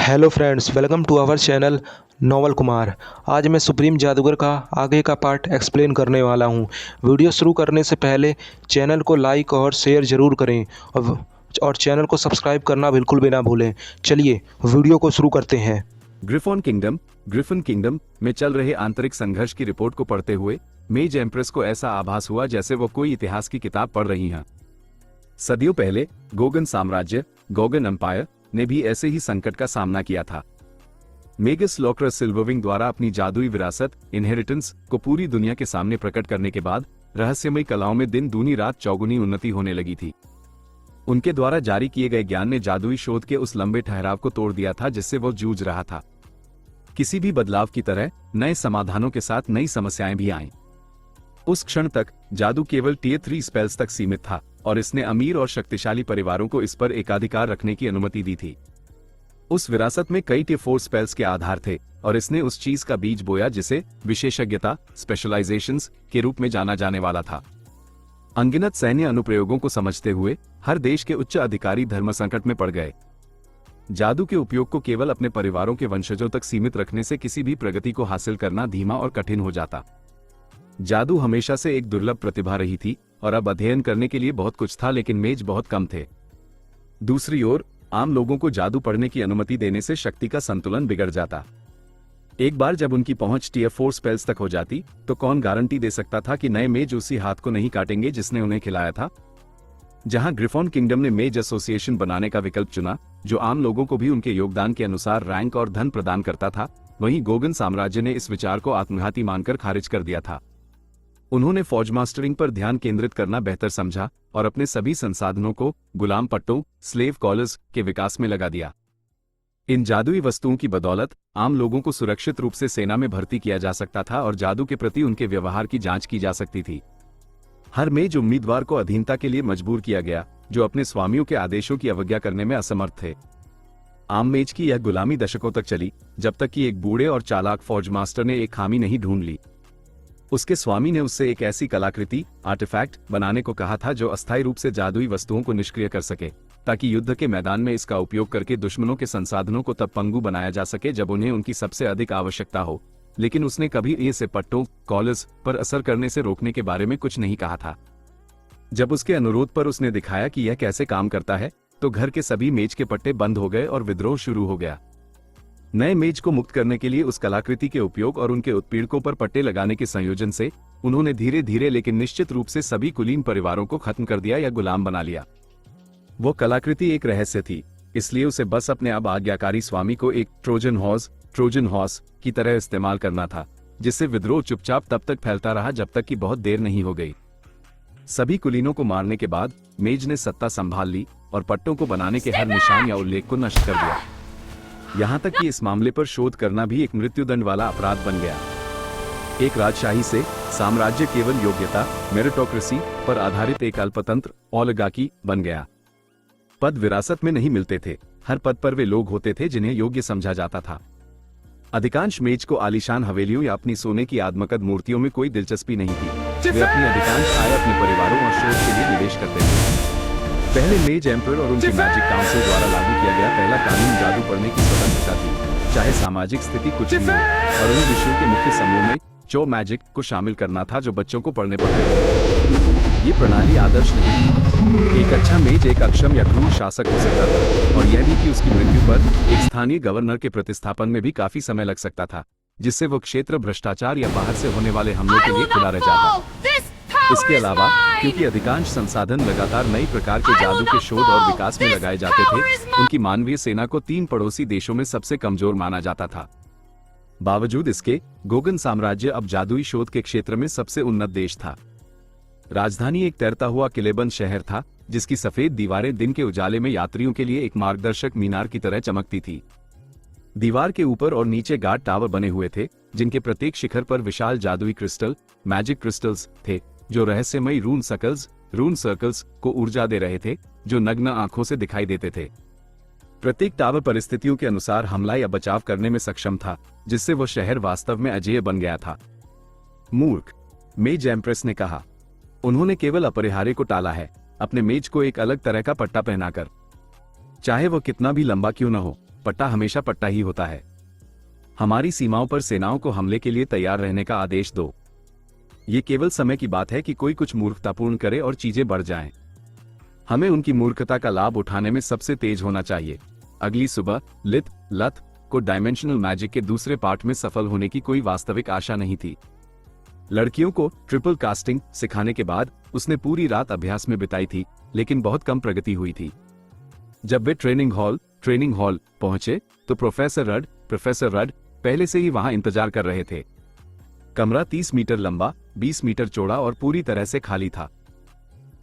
Hello friends, welcome to our channel Noval Kumar. आज मैं supreme जादूगर का आगे का पार्ट एक्सप्लेन करने वाला हूं। वीडियो शुरू करने से पहले चैनल को लाइक और शेयर ज़रूर करें और चैनल को सब्सक्राइब करना बिल्कुल भी ना भूलें। चलिए वीडियो को शुरू करते हैं। ग्रिफिन किंगडम में चल रहे आंतरिक संघर्ष की रिपोर्ट को पढ़ते हुए मेज एम्प्रेस को ऐसा आभास हुआ जैसे वो कोई इतिहास की किताब पढ़ रही हैं। सदियों पहले गोगन साम्राज्य, गोगन एम्पायर ने भी ऐसे ही संकट का सामना किया था। मेगस लॉकरस सिल्वरविंग द्वारा अपनी जादुई विरासत इनहेरिटेंस को पूरी दुनिया के सामने प्रकट करने के बाद रहस्यमयी कलाओं में दिन दूनी रात चौगुनी उन्नति होने लगी थी। उनके द्वारा जारी किए गए ज्ञान ने जादुई शोध के उस लंबे ठहराव को तोड़ दिया था जिससे वो जूझ रहा था। किसी भी बदलाव की तरह नए समाधानों के साथ नई समस्याएं भी आईं। उस क्षण तक जादू केवल टियर 3 स्पेल्स तक सीमित था और इसने अमीर और शक्तिशाली परिवारों को इस पर एकाधिकार रखने की अनुमति दी थी। उस विरासत में कई टियर 4 स्पेल्स के आधार थे और इसने उस चीज का बीज बोया जिसे विशेषज्ञता स्पेशलाइजेशंस के रूप में जाना जाने वाला था। अनगिनत सैन्य अनुप्रयोगों को समझते हुए हर देश के उच्च अधिकारी धर्म संकट में पड़ गए। जादू के उपयोग को केवल अपने परिवारों के वंशजों तक सीमित रखने से किसी भी प्रगति को हासिल करना धीमा और कठिन हो जाता। जादू हमेशा से एक दुर्लभ प्रतिभा रही थी और अब अध्ययन करने के लिए बहुत कुछ था, लेकिन मेज बहुत कम थे। दूसरी ओर आम लोगों को जादू पढ़ने की अनुमति देने से शक्ति का संतुलन बिगड़ जाता। एक बार जब उनकी पहुंच टियर 4 स्पेल्स तक हो जाती तो कौन गारंटी दे सकता था कि नए मेज उसी हाथ को नहीं काटेंगे जिसने उन्हें खिलाया था। जहां ग्रिफॉन किंगडम ने मेज एसोसिएशन बनाने का विकल्प चुना जो आम लोगों को भी उनके योगदान के अनुसार रैंक और धन प्रदान करता था, वहीं गोगन साम्राज्य ने इस विचार को आत्मघाती मानकर खारिज कर दिया था। उन्होंने फौज मास्टरिंग पर ध्यान केंद्रित करना बेहतर समझा और अपने सभी संसाधनों को गुलाम पट्टों स्लेव कॉलर्स के विकास में लगा दिया। इन जादुई वस्तुओं की बदौलत आम लोगों को सुरक्षित रूप से सेना में भर्ती किया जा सकता था और जादू के प्रति उनके व्यवहार की जांच की जा सकती थी। हर मेज उम्मीदवार को अधीनता के लिए मजबूर किया गया जो अपने स्वामियों के आदेशों की अवज्ञा करने में असमर्थ थे। आम मेज की यह गुलामी दशकों तक चली जब तक कि एक बूढ़े और चालाक फौज मास्टर ने एक खामी नहीं ढूंढ ली। उसके स्वामी ने उससे एक ऐसी कलाकृति आर्टिफैक्ट बनाने को कहा था जो अस्थायी रूप से जादुई वस्तुओं को निष्क्रिय कर सके ताकि युद्ध के मैदान में इसका उपयोग करके दुश्मनों के संसाधनों को तब पंगु बनाया जा सके जब उन्हें उनकी सबसे अधिक आवश्यकता हो। लेकिन उसने कभी इसे पट्टों कॉलर्स पर असर करने से रोकने के बारे में कुछ नहीं कहा था। जब उसके अनुरोध पर उसने दिखाया कि यह कैसे काम करता है तो घर के सभी मेज के पट्टे बंद हो गए और विद्रोह शुरू हो गया। नए मेज को मुक्त करने के लिए उस कलाकृति के उपयोग और उनके उत्पीड़कों पर पट्टे लगाने के संयोजन से उन्होंने धीरे धीरे लेकिन निश्चित रूप से सभी कुलीन परिवारों को खत्म कर दिया या गुलाम बना लिया। वो कलाकृति एक रहस्य थी, इसलिए उसे बस अपने अब आज्ञाकारी स्वामी को एक ट्रोजन हॉर्स की तरह इस्तेमाल करना था, जिससे विद्रोह चुपचाप तब तक फैलता रहा जब तक कि बहुत देर नहीं हो गई। सभी कुलीनों को मारने के बाद मेज ने सत्ता संभाल ली और पट्टों को बनाने के हर निशान या उल्लेख को नष्ट कर दिया। यहाँ तक कि इस मामले पर शोध करना भी एक मृत्युदंड वाला अपराध बन गया। एक राजशाही से साम्राज्य केवल योग्यता मेरिटोक्रेसी पर आधारित एक अल्पतंत्र ओलिगार्की बन गया। पद विरासत में नहीं मिलते थे, हर पद पर वे लोग होते थे जिन्हें योग्य समझा जाता था। अधिकांश मेज को आलीशान हवेलियों या अपनी सोने की आदमकद मूर्तियों में कोई दिलचस्पी नहीं थी। वे अपनी अधिकांश आय अपने परिवारों और शोध के लिए निवेश करते थे। पहले मेज एम्पर और उनके मैजिक काउंसिल द्वारा लागू किया गया पहला कानून जादू पढ़ने की स्वतंत्रता थी, चाहे सामाजिक स्थिति कुछ भी हो, और उन विषयों के मुख्य समूह में चो मैजिक को शामिल करना था जो बच्चों को पढ़ने पड़ते थे। ये प्रणाली आदर्श नहीं थी। एक अच्छा मेज एक अक्षम या क्रूर शासक हो सकता था और यह भी कि उसकी मृत्यु पर एक स्थानीय गवर्नर के प्रतिस्थापन में भी काफी समय लग सकता था, जिससे वो क्षेत्र भ्रष्टाचार या बाहर से होने वाले हमलों के लिए खुला रह जाता। इसके अलावा क्योंकि अधिकांश संसाधन लगातार नई प्रकार के जादू के शोध और विकास में लगाए जाते थे, उनकी मानवीय सेना को 3 पड़ोसी देशों में सबसे कमजोर माना जाता था। बावजूद इसके गोगन साम्राज्य अब जादुई शोध के क्षेत्र में सबसे उन्नत देश था। राजधानी एक तैरता हुआ किलेबंद शहर था जिसकी सफेद दीवारें दिन के उजाले में यात्रियों के लिए एक मार्गदर्शक मीनार की तरह चमकती थी। दीवार के ऊपर और नीचे गार्ड टावर बने हुए थे जिनके प्रत्येक शिखर पर विशाल जादुई क्रिस्टल मैजिक क्रिस्टल्स थे जो रहस्यमयी रून सर्कल्स को ऊर्जा दे रहे थे जो नग्न आंखों से दिखाई देते थे। प्रत्येक टावर परिस्थितियों के अनुसार हमला या बचाव करने में सक्षम था, जिससे वो शहर वास्तव में अजेय बन गया था। मूर्ख, मेज एम्प्रेस ने कहा। उन्होंने केवल अपरिहार्य को टाला है, अपने मेज को एक अलग तरह का पट्टा पहनाकर। चाहे वो कितना भी लंबा क्यों न हो, पट्टा हमेशा पट्टा ही होता है। हमारी सीमाओं पर सेनाओं को हमले के लिए तैयार रहने का आदेश दो। ये केवल समय की बात है कि कोई कुछ मूर्खतापूर्ण करे और चीजें बढ़ जाएं। हमें उनकी मूर्खता का लाभ उठाने में सबसे तेज होना चाहिए। अगली सुबह लत को डायमेंशनल मैजिक के दूसरे पार्ट में सफल होने की कोई वास्तविक आशा नहीं थी। लड़कियों को ट्रिपल कास्टिंग सिखाने के बाद उसने पूरी रात अभ्यास में बिताई थी, लेकिन बहुत कम प्रगति हुई थी। जब वे ट्रेनिंग हॉल पहुंचे तो प्रोफेसर रड पहले से ही वहां इंतजार कर रहे थे। कमरा 30 मीटर लंबा, 20 मीटर चौड़ा और पूरी तरह से खाली था।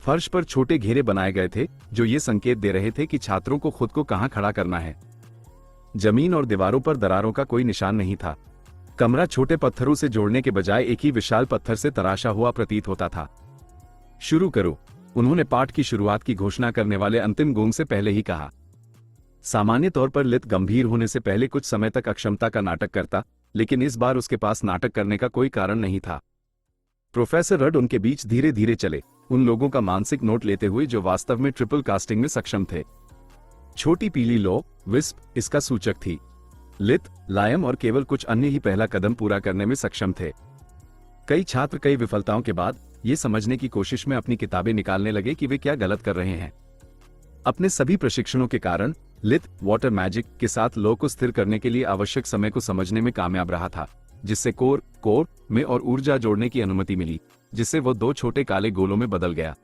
फर्श पर छोटे घेरे बनाए गए थे जो ये संकेत दे रहे थे कि छात्रों को खुद को कहां खड़ा करना है। जमीन और दीवारों पर दरारों का कोई निशान नहीं था। कमरा छोटे पत्थरों से जोड़ने के बजाय एक ही विशाल पत्थर से तराशा हुआ प्रतीत होता था। शुरू करो, उन्होंने पाठ की शुरुआत की घोषणा करने वाले अंतिम गोंग से पहले ही कहा। सामान्य तौर पर लित गंभीर होने से पहले कुछ समय तक अक्षमता का नाटक करता, लेकिन इस बार उसके पास नाटक करने का कोई कारण नहीं था। प्रोफेसर रड उनके बीच धीरे धीरे चले, उन लोगों का मानसिक नोट लेते हुए जो वास्तव में ट्रिपल कास्टिंग में सक्षम थे। छोटी पीली लो विस्प इसका सूचक थी। लित, लायम और केवल कुछ अन्य ही पहला कदम पूरा करने में सक्षम थे। कई छात्र कई विफलताओं के बाद ये समझने की कोशिश में अपनी किताबें निकालने लगे कि वे क्या गलत कर रहे हैं। अपने सभी प्रशिक्षणों के कारण लित वाटर मैजिक के साथ लो को स्थिर करने के लिए आवश्यक समय को समझने में कामयाब रहा था, जिससे कोर में और ऊर्जा जोड़ने की अनुमति मिली, जिससे वो 2 छोटे काले गोलों में बदल गया।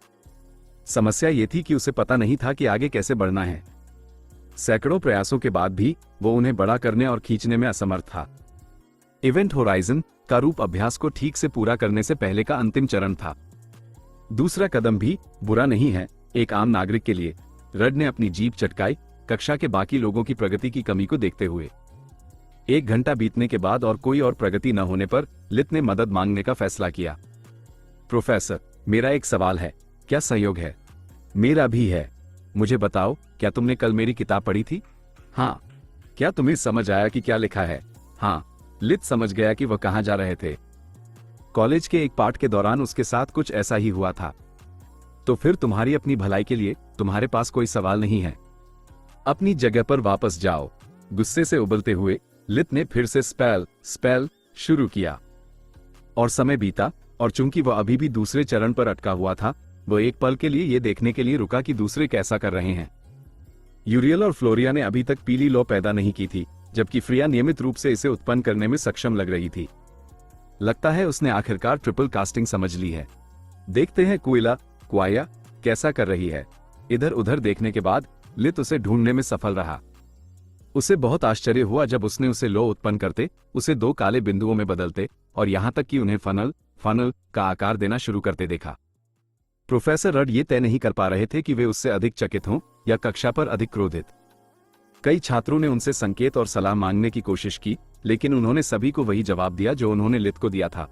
समस्या ये थी कि उसे पता नहीं था कि आगे कैसे बढ़ना है। सैकड़ों प्रयासों के बाद भी वो उन्हें बड़ा करने और खींचने में असमर्थ था। इवेंट होराइजन का रूप अभ्यास को ठीक से पूरा करने से पहले का अंतिम चरण था। दूसरा कदम भी बुरा नहीं है एक आम नागरिक के लिए। रड ने अपनी जीभ चटकाई, कक्षा के बाकी लोगों की प्रगति की कमी को देखते हुए। 1 घंटा बीतने के बाद और कोई और प्रगति न होने पर लित ने मदद मांगने का फैसला किया। प्रोफेसर, मेरा एक सवाल है, क्या सहयोग है? मेरा भी है। मुझे बताओ, क्या तुमने कल मेरी किताब पढ़ी थी? हाँ। क्या तुम्हें समझ आया कि क्या लिखा है? हाँ। लित समझ गया कि वह कहां जा रहे थे। कॉलेज के एक पाठ के दौरान उसके साथ कुछ ऐसा ही हुआ था। तो फिर तुम्हारी अपनी भलाई के लिए तुम्हारे पास कोई सवाल नहीं है? अपनी जगह पर वापस जाओ। गुस्से से उबलते हुए लित ने फिर से स्पेल शुरू किया और समय बीता, और चूंकि वह अभी भी दूसरे चरण पर अटका हुआ था, वह एक पल के लिए यह देखने के लिए रुका कि दूसरे कैसा कर रहे हैं। यूरियल और फ्लोरिया ने अभी तक पीली लौ पैदा नहीं की थी, जबकि फ्रिया नियमित रूप से इसे उत्पन्न करने में सक्षम लग रही थी। लगता है उसने आखिरकार ट्रिपल कास्टिंग समझ ली है। देखते हैं क्वाया कैसा कर रही है। इधर उधर देखने के बाद लित उसे ढूंढने में सफल रहा। उसे बहुत आश्चर्य हुआ जब उसने उसे लो उत्पन्न करते, उसे 2 काले बिंदुओं में बदलते और यहां तक कि उन्हें फनल का आकार देना शुरू करते देखा। प्रोफेसर रड ये तय नहीं कर पा रहे थे कि वे उससे अधिक चकित हों या कक्षा पर अधिक क्रोधित। कई छात्रों ने उनसे संकेत और सलाह मांगने की कोशिश की, लेकिन उन्होंने सभी को वही जवाब दिया जो उन्होंने लित को दिया था।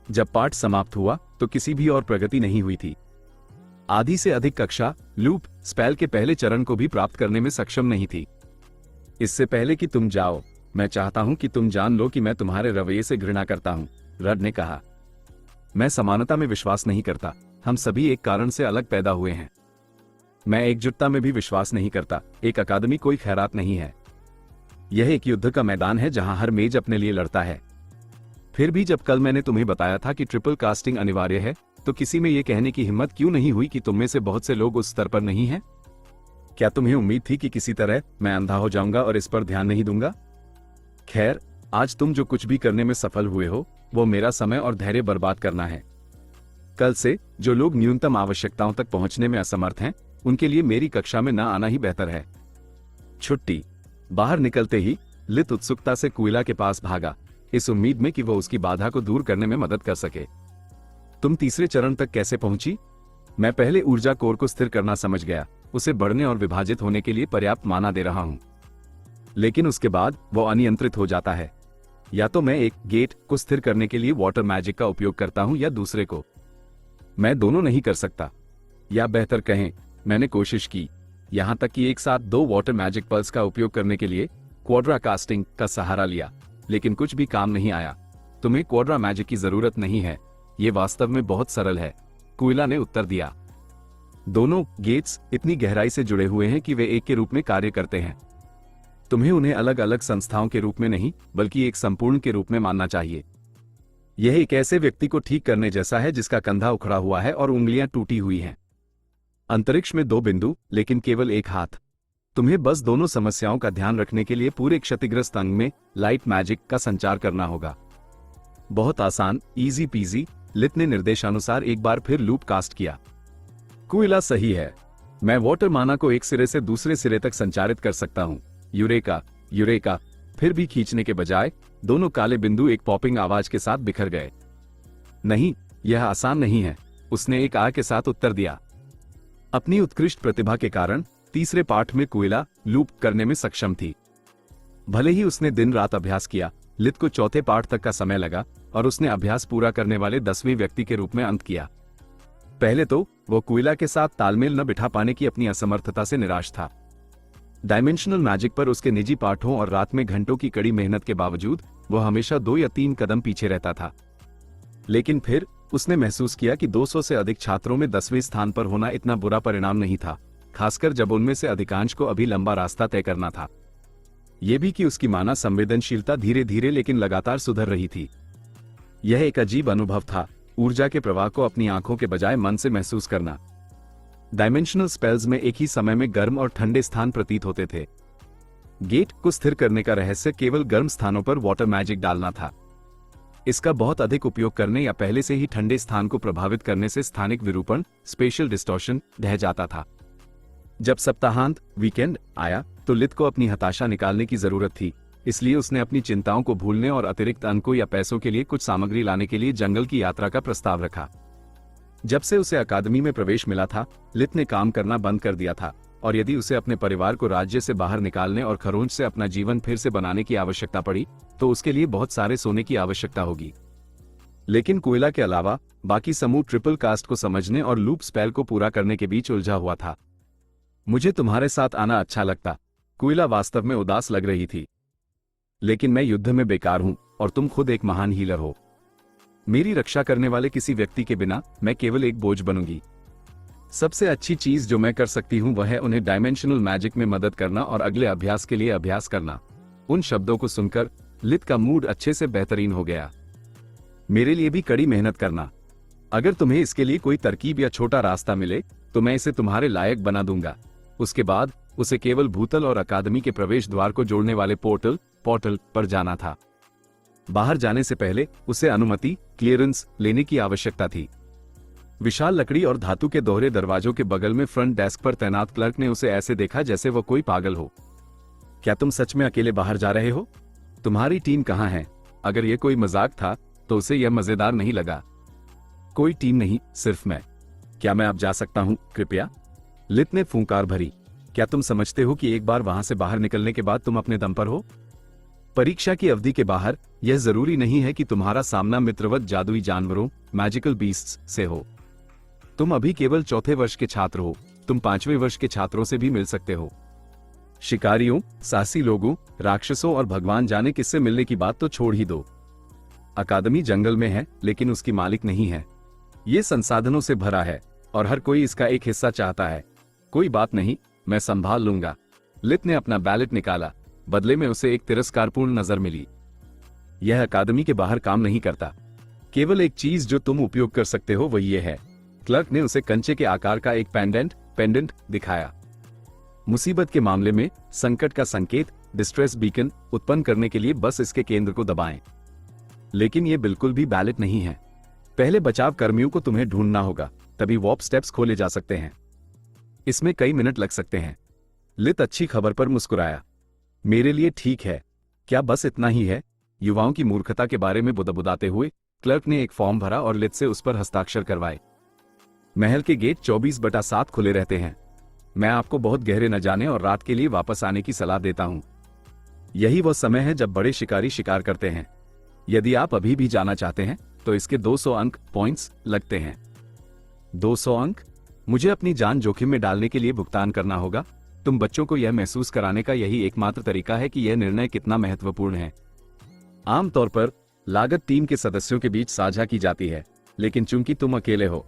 जब पाठ समाप्त हुआ तो किसी भी और प्रगति नहीं हुई थी। आधी से अधिक कक्षा लूप स्पेल के पहले चरण को भी प्राप्त करने में सक्षम नहीं थी। इससे पहले कि तुम जाओ, मैं चाहता हूं कि तुम जान लो कि मैं तुम्हारे रवैये से घृणा करता हूं, रड ने कहा। मैं समानता में विश्वास नहीं करता। हम सभी एक कारण से अलग पैदा हुए हैं। मैं एकजुटता में भी विश्वास नहीं करता। एक अकादमी कोई खैरात नहीं है। यह एक युद्ध का मैदान है जहां हर मेज अपने लिए लड़ता है। फिर भी जब कल मैंने तुम्हें बताया था कि ट्रिपल कास्टिंग अनिवार्य है, तो किसी में यह कहने की हिम्मत क्यों नहीं हुई कि तुम में से बहुत से लोग उस स्तर पर नहीं हैं? क्या तुम्हें उम्मीद थी कि किसी तरह मैं अंधा हो जाऊंगा और इस पर ध्यान नहीं दूंगा? खैर, आज तुम जो कुछ भी करने में सफल हुए हो, वो मेरा समय और धैर्य बर्बाद करना है। कल से जो लोग न्यूनतम आवश्यकताओं तक पहुंचने में असमर्थ हैं, उनके लिए मेरी कक्षा में न आना ही बेहतर है। छुट्टी। बाहर निकलते ही लित उत्सुकता से क्विला के पास भागा, इस उम्मीद में कि वह उसकी बाधा को दूर करने में मदद कर सके। तुम तीसरे चरण तक कैसे पहुंची? मैं पहले ऊर्जा कोर को स्थिर करना समझ गया, उसे बढ़ने और विभाजित होने के लिए पर्याप्त माना दे रहा हूं। लेकिन उसके बाद वह अनियंत्रित हो जाता है। या तो मैं एक गेट को स्थिर करने के लिए वाटर मैजिक का उपयोग करता हूं या दूसरे को। मैं दोनों नहीं कर सकता। या बेहतर कहें, मैंने कोशिश की, यहां तक कि एक साथ 2 वाटर मैजिक पल्स का उपयोग करने के लिए क्वाड्रा कास्टिंग का सहारा लिया, लेकिन कुछ भी काम नहीं आया। तुम्हें क्वाड्रा मैजिक की जरूरत नहीं है, यह वास्तव में बहुत सरल है, क्विला ने उत्तर दिया। दोनों गेट्स इतनी गहराई से जुड़े हुए हैं कि वे एक के रूप में कार्य करते हैं। तुम्हें उन्हें अलग अलग संस्थाओं के रूप में नहीं बल्कि एक संपूर्ण के रूप में मानना चाहिए। यह एक ऐसे व्यक्ति को ठीक करने जैसा है जिसका कंधा उखड़ा हुआ है और उंगलियां टूटी हुई हैं। अंतरिक्ष में 2 बिंदु लेकिन केवल एक हाथ। तुम्हें बस दोनों समस्याओं का ध्यान रखने के लिए पूरे क्षतिग्रस्त अंग में लाइट मैजिक का संचार करना होगा। बहुत आसान, इजी पीजी। लित ने निर्देशानुसार एक बार फिर लूप कास्ट किया। कुइला सही है। मैं वाटर माना को एक सिरे से दूसरे सिरे तक संचारित कर सकता हूं। Eureka eureka. फिर भी खींचने के बजाय दोनों काले बिंदु एक पॉपिंग आवाज के साथ बिखर गए। नहीं, यह आसान नहीं है, उसने एक आ के साथ उत्तर दिया। अपनी उत्कृष्ट प्रतिभा के कारण तीसरे पाठ में कुइला लूप करने में सक्षम थी। भले ही उसने दिन रात अभ्यास किया, लित को चौथे पाठ तक का समय लगा और उसने अभ्यास पूरा करने वाले 10वें व्यक्ति के रूप में अंत किया। पहले तो वो कुइला के साथ तालमेल न बिठा पाने की अपनी असमर्थता से निराश था। डायमेंशनल मैजिक पर उसके निजी पाठों और रात में घंटों की कड़ी मेहनत के बावजूद वो हमेशा 2 या 3 कदम पीछे रहता था। लेकिन फिर उसने महसूस किया कि 200 से अधिक छात्रों में 10वें स्थान पर होना इतना बुरा परिणाम नहीं था, खासकर जब उनमें से अधिकांश को अभी लंबा रास्ता तय करना था। यह भी कि उसकी मानव संवेदनशीलता धीरे धीरे लेकिन लगातार सुधर रही थी। यह एक अजीब अनुभव था, ऊर्जा के प्रवाह को अपनी आंखों के बजाय मन से महसूस करना। डायमेंशनल स्पेल्स में एक ही समय में गर्म और ठंडे स्थान प्रतीत होते थे। गेट को स्थिर करने का रहस्य केवल गर्म स्थानों पर वाटर मैजिक डालना था। इसका बहुत अधिक उपयोग करने या पहले से ही ठंडे स्थान को प्रभावित करने से स्थानिक विरूपण, स्पेशल डिस्टॉर्शन, ढह जाता था। जब सप्ताहांत, वीकेंड आया तो लित को अपनी हताशा निकालने की जरूरत थी, इसलिए उसने अपनी चिंताओं को भूलने और अतिरिक्त अंकों या पैसों के लिए कुछ सामग्री लाने के लिए जंगल की यात्रा का प्रस्ताव रखा। जब से उसे अकादमी में प्रवेश मिला था, लित ने काम करना बंद कर दिया था और यदि उसे अपने परिवार को राज्य से बाहर निकालने और खरोंच से अपना जीवन फिर से बनाने की आवश्यकता पड़ी तो उसके लिए बहुत सारे सोने की आवश्यकता होगी। लेकिन कुइला के अलावा बाकी समूह ट्रिपल कास्ट को समझने और लूप स्पेल को पूरा करने के बीच उलझा हुआ था। मुझे तुम्हारे साथ आना अच्छा लगता। कुइला वास्तव में उदास लग रही थी। लेकिन मैं युद्ध में बेकार हूं और तुम खुद एक महान हीलर हो। मेरी रक्षा करने वाले किसी व्यक्ति के बिना मैं केवल एक बोझ बनूंगी। सबसे अच्छी चीज जो मैं कर सकती हूं वह है उन्हें डायमेंशनल मैजिक में मदद करना और अगले अभ्यास के लिए अभ्यास करना। उन शब्दों को सुनकर लित का मूड अच्छे से बेहतरीन हो गया। मेरे लिए भी कड़ी मेहनत करना। अगर तुम्हें इसके लिए कोई तरकीब या छोटा रास्ता मिले तो मैं इसे तुम्हारे लायक बना दूंगा। उसके बाद उसे केवल भूतल और अकादमी के प्रवेश द्वार को जोड़ने वाले पोर्टल पर जाना था। बाहर जाने से पहले उसे अनुमति, क्लियरेंस लेने की आवश्यकता थी। विशाल लकड़ी और धातु के दोहरे दरवाजों के बगल में फ्रंट डेस्क पर तैनात क्लर्क ने उसे ऐसे देखा जैसे वह कोई पागल हो। क्या तुम सच में अकेले बाहर जा रहे हो? तुम्हारी टीम कहाँ है? अगर यह कोई मजाक था तो उसे यह मजेदार नहीं लगा। कोई टीम नहीं, सिर्फ मैं। क्या मैं अब जा सकता हूं, कृपया? लित ने फूंकार भरी। क्या तुम समझते हो कि एक बार वहां से बाहर निकलने के बाद तुम अपने दम पर हो? परीक्षा की अवधि के बाहर यह जरूरी नहीं है कि तुम्हारा सामना मित्रवत जादुई जानवरों, मैजिकल बीस्ट्स से हो। तुम अभी केवल 4थे वर्ष के छात्र हो। तुम 5वें वर्ष के छात्रों से भी मिल सकते हो। शिकारियों, साहसी लोगों, राक्षसों और भगवान जाने किससे मिलने की बात तो छोड़ ही दो। अकादमी जंगल में है लेकिन उसकी मालिक नहीं है। ये संसाधनों से भरा है और हर कोई इसका एक हिस्सा चाहता है। कोई बात नहीं, मैं संभाल लूंगा। लित ने अपना बैलेट निकाला। बदले में उसे एक तिरस्कारपूर्ण नजर मिली। यह अकादमी के बाहर काम नहीं करता। केवल एक चीज जो तुम उपयोग कर सकते हो वह यह है। क्लर्क ने उसे कंचे के आकार का एक पेंडेंट दिखाया। मुसीबत के मामले में संकट का संकेत, डिस्ट्रेस बीकन उत्पन्न करने के लिए बस इसके केंद्र को दबाएं। लेकिन यह बिल्कुल भी बैलेट नहीं है। पहले बचाव कर्मियों को तुम्हें ढूंढना होगा, तभी वॉर्प स्टेप्स खोले जा सकते हैं। इसमें कई मिनट लग सकते हैं। लित अच्छी खबर पर मुस्कुराया। मेरे लिए ठीक है। क्या बस इतना ही है? युवाओं की मूर्खता के बारे में बुदबुदाते हुए क्लर्क ने एक फॉर्म भरा और लित से उस पर हस्ताक्षर करवाए। महल के गेट 24/7 खुले रहते हैं। मैं आपको बहुत गहरे न जाने और रात के लिए वापस आने की सलाह देता हूं। यही वह समय है जब बड़े शिकारी शिकार करते हैं। यदि आप अभी भी जाना चाहते हैं तो इसके 200 अंक पॉइंट्स लगते हैं। 200 अंक? मुझे अपनी जान जोखिम में डालने के लिए भुगतान करना होगा। तुम बच्चों को यह महसूस कराने का यही एकमात्र तरीका है कि यह निर्णय कितना महत्वपूर्ण है। आमतौर पर लागत टीम के सदस्यों के बीच साझा की जाती है, लेकिन चूंकि तुम अकेले हो।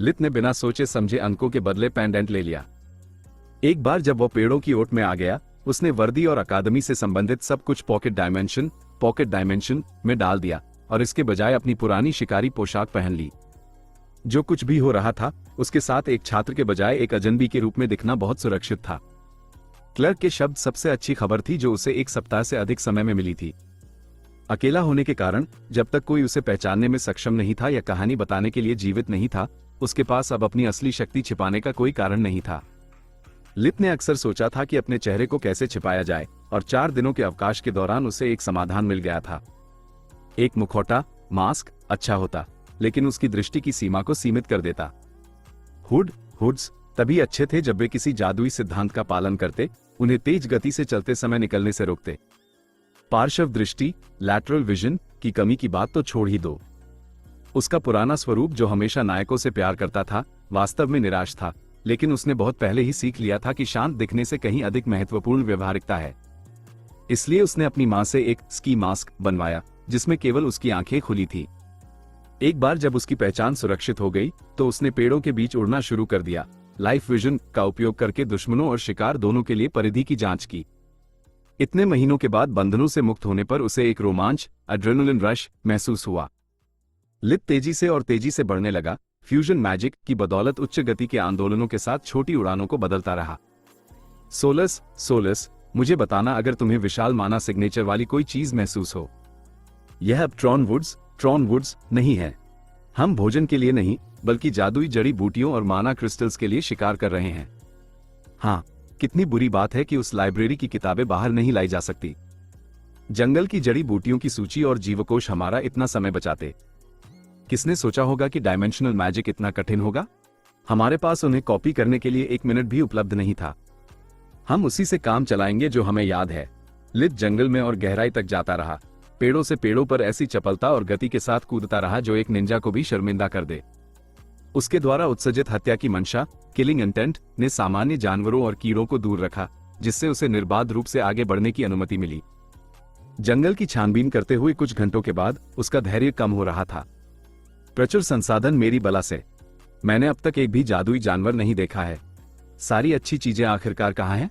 लित ने बिना सोचे समझे अंकों के बदले पेंडेंट ले लिया। एक बार जब वह पेड़ों की ओट में आ गया, उसने वर्दी और अकादमी से संबंधित सब कुछ पॉकेट डायमेंशन में डाल दिया और इसके बजाय अपनी पुरानी शिकारी पोशाक पहन ली। जो कुछ भी हो रहा था, उसके साथ एक छात्र के बजाय एक अजनबी के रूप में दिखना बहुत सुरक्षित था। क्लर्क के शब्द सबसे अच्छी खबर थी जो उसे 1 सप्ताह से अधिक समय में मिली थी। अकेला होने के कारण जब तक कोई उसे पहचानने में सक्षम नहीं था या कहानी बताने के लिए जीवित नहीं था, उसके पास अब अपनी असली शक्ति छिपाने का कोई कारण नहीं था। लित ने अक्सर सोचा था कि अपने चेहरे को कैसे छिपाया जाए, और 4 दिनों के अवकाश के दौरान उसे एक समाधान मिल गया था। एक मुखौटा, मास्क अच्छा होता, लेकिन उसकी दृष्टि की सीमा को सीमित कर देता। हुड्स तभी अच्छे थे जब वे किसी जादुई सिद्धांत का पालन करते, उन्हें तेज गति से चलते समय निकलने से रोकते। पार्श्व दृष्टि, लैटरल विजन की कमी की बात तो छोड़ ही दो। उसका पुराना स्वरूप जो हमेशा नायकों से प्यार करता था, वास्तव में निराश था, लेकिन उसने बहुत पहले ही सीख लिया था कि शांत दिखने से कहीं अधिक महत्वपूर्ण व्यवहारिकता है। इसलिए उसने अपनी मां से एक स्की मास्क बनवाया जिसमें केवल उसकी आंखें खुली थी। एक बार जब उसकी पहचान सुरक्षित हो गई तो उसने पेड़ों के बीच उड़ना शुरू कर दिया, लाइफ विजन का उपयोग करके दुश्मनों और शिकार दोनों के लिए परिधि की जांच की। इतने महीनों के बाद बंधनों से मुक्त होने पर उसे एक रोमांच, एड्रेनलिन रश महसूस हुआ। लित तेजी से बढ़ने लगा, फ्यूजन मैजिक की बदौलत उच्च गति के आंदोलनों के साथ छोटी उड़ानों को बदलता रहा। सोलस, मुझे बताना अगर तुम्हें विशाल माना सिग्नेचर वाली कोई चीज महसूस हो। यह अब ट्रॉन वुड्स नहीं है। हम भोजन के लिए नहीं, बल्कि जादुई जड़ी बूटियों और माना क्रिस्टल्स के लिए शिकार कर रहे हैं। हाँ, कितनी बुरी बात है कि उस लाइब्रेरी की किताबें बाहर नहीं लाई जा सकती। जंगल की जड़ी बूटियों की सूची और जीवकोश हमारा इतना समय बचाते। किसने सोचा होगा कि डायमेंशनल मैजिक इतना कठिन होगा? हमारे पास उन्हें कॉपी करने के लिए 1 मिनट भी उपलब्ध नहीं था। हम उसी से काम चलाएंगे जो हमें याद है। लित जंगल में और गहराई तक जाता रहा, पेड़ों से पेड़ों पर ऐसी चपलता और गति के साथ कूदता रहा जो एक निंजा को भी शर्मिंदा कर दे। उसके द्वारा उत्सर्जित हत्या की मंशा, किलिंग इंटेंट, ने सामान्य जानवरों और कीड़ों को दूर रखा, जिससे उसे निर्बाध रूप से आगे बढ़ने की अनुमति मिली। जंगल की छानबीन करते हुए कुछ घंटों के बाद उसका धैर्य कम हो रहा था। प्रचुर संसाधन मेरी बला से। मैंने अब तक एक भी जादुई जानवर नहीं देखा है। सारी अच्छी चीजें आखिरकार कहाँ हैं?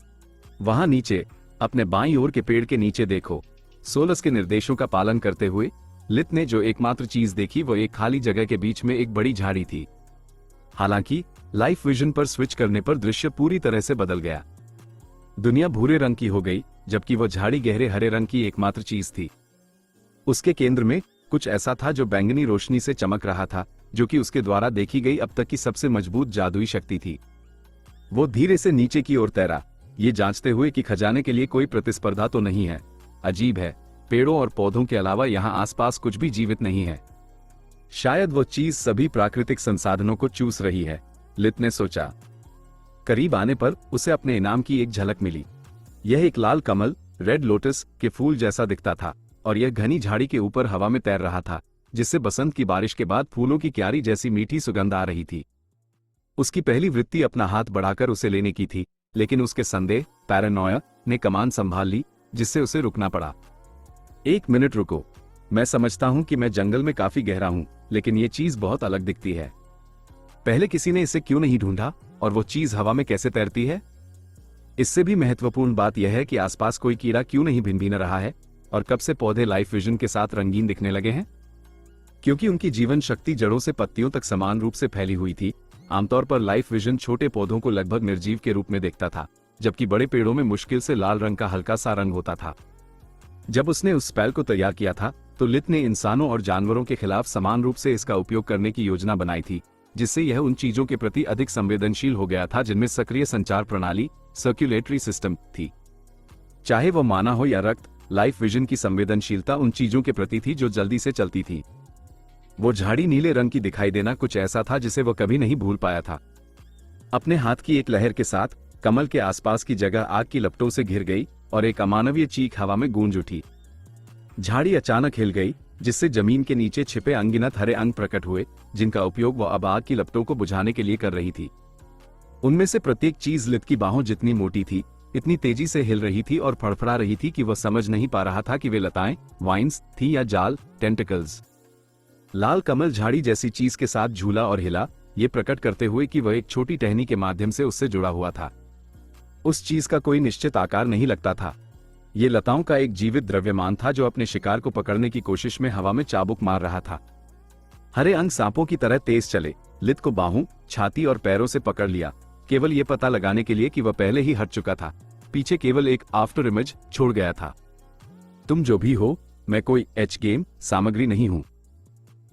वहां नीचे, अपने बाईं ओर के पेड़ के नीचे देखो। सोलस के निर्देशों का पालन करते हुए लित ने जो एकमात्र चीज देखी वो एक खाली जगह के बीच में एक बड़ी झाड़ी थी। हालांकि लाइफ विजन पर स्विच करने पर दृश्य पूरी तरह से बदल गया। दुनिया भूरे रंग की हो गई, जबकि वह झाड़ी गहरे हरे रंग की एकमात्र चीज थी। उसके केंद्र में कुछ ऐसा था जो बैंगनी रोशनी से चमक रहा था, जो कि उसके द्वारा देखी गई अब तक की सबसे मजबूत जादुई शक्ति थी। वो धीरे से नीचे की ओर तैरा, ये जांचते हुए कि खजाने के लिए कोई प्रतिस्पर्धा तो नहीं है। अजीब है, पेड़ों और पौधों के अलावा यहाँ आसपास कुछ भी जीवित नहीं है। शायद वो चीज सभी प्राकृतिक संसाधनों को चूस रही है, लित ने सोचा। करीब आने पर उसे अपने इनाम की एक झलक मिली। यह एक लाल कमल, रेड लोटस के फूल जैसा दिखता था, और यह घनी झाड़ी के ऊपर हवा में तैर रहा था, जिससे बसंत की बारिश के बाद फूलों की क्यारी जैसी मीठी सुगंध आ रही थी। उसकी पहली वृत्ति अपना हाथ बढ़ाकर उसे लेने की थी, लेकिन उसके संदेह, पैरानोया, ने कमान संभाल ली, जिससे उसे रुकना पड़ा। 1 मिनट रुको। मैं समझता हूं कि मैं जंगल में काफी गहरा हूं, लेकिन ये चीज बहुत अलग दिखती है। पहले किसी ने इसे क्यों नहीं ढूंढा, और वो चीज हवा में कैसे तैरती है? इससे भी महत्वपूर्ण बात यह है कि आसपास कोई कीड़ा क्यों नहीं भिनभिन रहा है, और कब से पौधे लाइफ विजन के साथ रंगीन दिखने लगे हैं? क्योंकि उनकी जीवन शक्ति जड़ों से पत्तियों तक समान रूप से फैली हुई थी। आमतौर पर लाइफ विजन छोटे पौधों को लगभग निर्जीव के रूप में देखता था, जबकि बड़े पेड़ों में मुश्किल से लाल रंग का हल्का सा रंग होता था। जब उसने उस स्पेल को तैयार किया था, तो लित ने इंसानों और जानवरों के खिलाफ समान रूप से इसका उपयोग करने की योजना बनाई थी, जिससे यह उन चीजों के प्रति अधिक संवेदनशील हो गया था जिनमें सक्रिय संचार प्रणाली, सर्कुलेटरी सिस्टम थी। चाहे वो माना हो या रक्त, लाइफ विजन की संवेदनशीलता उन चीजों के प्रति थी जो जल्दी से चलती थी। वो झाड़ी नीले रंग की दिखाई देना कुछ ऐसा था जिसे वो कभी नहीं भूल पाया था। अपने हाथ की एक लहर के साथ कमल के आसपास की जगह आग की लपटों से घिर गई और एक अमानवीय चीख हवा में गूंज उठी। झाड़ी अचानक हिल गई, जिससे जमीन के नीचे छिपे अनगिनत हरे अंग प्रकट हुए, जिनका उपयोग वो अब आग की लपटों को बुझाने के लिए कर रही थी। उनमें से प्रत्येक चीज लित की बाहों जितनी मोटी थी, इतनी तेजी से हिल रही थी और फड़फड़ा रही थी कि वह समझ नहीं पा रहा था कि वे लताएं, वाइन्स थी या जाल, टेंटिकल्स। लाल कमल झाड़ी जैसी चीज के साथ झूला और हिला, ये प्रकट करते हुए कि वह एक छोटी टहनी के माध्यम से उससे जुड़ा हुआ था। उस चीज का कोई निश्चित आकार नहीं लगता था। ये लताओं का एक जीवित द्रव्यमान था जो अपने शिकार को पकड़ने की कोशिश में हवा में चाबुक मार रहा था। हरे अंग सांपों की तरह तेज चले। लित को बाहों, छाती और पैरों से पकड़ लिया, केवल ये पता लगाने के लिए कि वह पहले ही हट चुका था। पीछे केवल एक आफ्टर इमेज छोड़ गया था। तुम जो भी हो, मैं कोई एच गेम सामग्री नहीं हूं।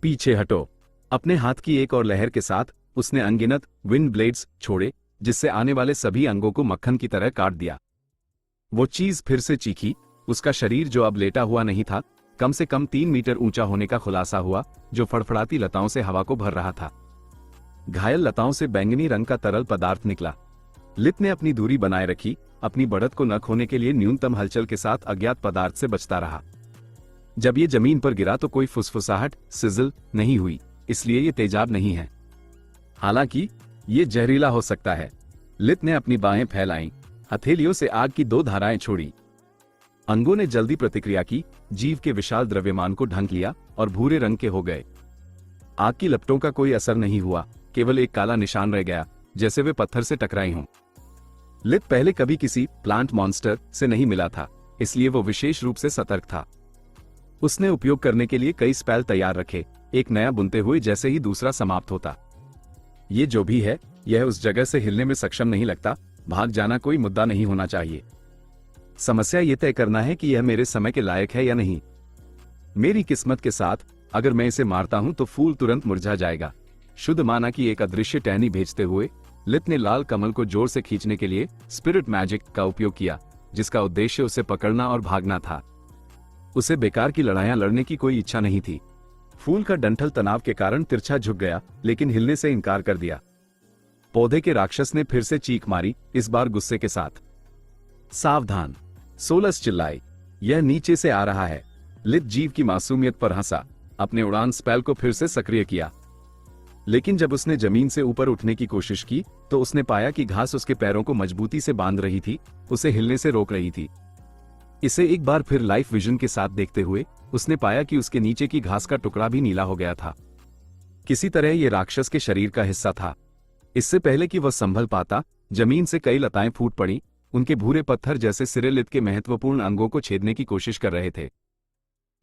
पीछे हटो। अपने हाथ की एक और लहर के साथ उसने अनगिनत विंड ब्लेड्स छोड़े, जिससे आने वाले सभी अंगों को मक्खन की तरह काट दिया। वो चीज फिर से चीखी। उसका शरीर, जो अब लेटा हुआ नहीं था, कम से कम 3 मीटर ऊंचा होने का खुलासा हुआ, जो फड़फड़ाती लताओं से हवा को भर रहा था। घायल लताओं से बैंगनी रंग का तरल पदार्थ निकला। लित ने अपनी दूरी बनाए रखी, अपनी बढ़त को न खोने के लिए न्यूनतम हलचल के साथ अज्ञात पदार्थ से बचता रहा। जब ये जमीन पर गिरा तो कोई फुसफुसाहट, सिजल नहीं हुई, इसलिए ये तेजाब नहीं है। हालांकि ये जहरीला हो सकता है। लित ने अपनी बाहें फैलाईं, हथेलियों से आग की 2 धाराएं छोड़ी। अंगों ने जल्दी प्रतिक्रिया की, जीव के विशाल द्रव्यमान को ढंक लिया और भूरे रंग के हो गए। आग की लपटों का कोई असर नहीं हुआ, केवल एक काला निशान रह गया, जैसे वे पत्थर से टकराई हों। लित पहले कभी किसी प्लांट मॉन्स्टर से नहीं मिला था, इसलिए वो विशेष रूप से सतर्क था। उसने उपयोग करने के लिए कई स्पेल तैयार रखे, एक नया बुनते हुए जैसे ही दूसरा समाप्त होता। ये जो भी है, यह उस जगह से हिलने में सक्षम नहीं लगता। भाग जाना कोई मुद्दा नहीं होना चाहिए। समस्या यह तय करना है कि यह मेरे समय के लायक है या नहीं। मेरी किस्मत के साथ, अगर मैं इसे मारता हूं तो फूल तुरंत मुरझा जाएगा। शुद्ध माना कि एक अदृश्य टहनी भेजते हुए लित ने लाल कमल को जोर से खींचने के लिए स्पिरिट मैजिक का उपयोग किया, जिसका उद्देश्य उसे पकड़ना और भागना था। उसे बेकार की लड़ाइयां लड़ने की कोई इच्छा नहीं थी। फूल का डंठल तनाव के कारण तिरछा झुक गया, लेकिन हिलने से इनकार कर दिया। पौधे के राक्षस ने फिर से चीख मारी, इस बार गुस्से के साथ। सावधान! सोलस चिल्लाई, यह नीचे से आ रहा है। लित जीव की मासूमियत पर हंसा, अपने उड़ान स्पेल को फिर से सक्रिय किया। लेकिन जब उसने जमीन से ऊपर उठने की कोशिश की, तो उसने पाया कि घास उसके पैरों को मजबूती से बांध रही थी, उसे हिलने से रोक रही थी। इसे एक बार फिर लाइफ विजन के साथ देखते हुए उसने पाया कि उसके नीचे की घास का टुकड़ा भी नीला हो गया था। किसी तरह यह राक्षस के शरीर का हिस्सा था। इससे पहले कि वह संभल पाता, जमीन से कई लताएं फूट पड़ी। उनके भूरे पत्थर जैसे सिरे लित के महत्वपूर्ण अंगों को छेदने की कोशिश कर रहे थे।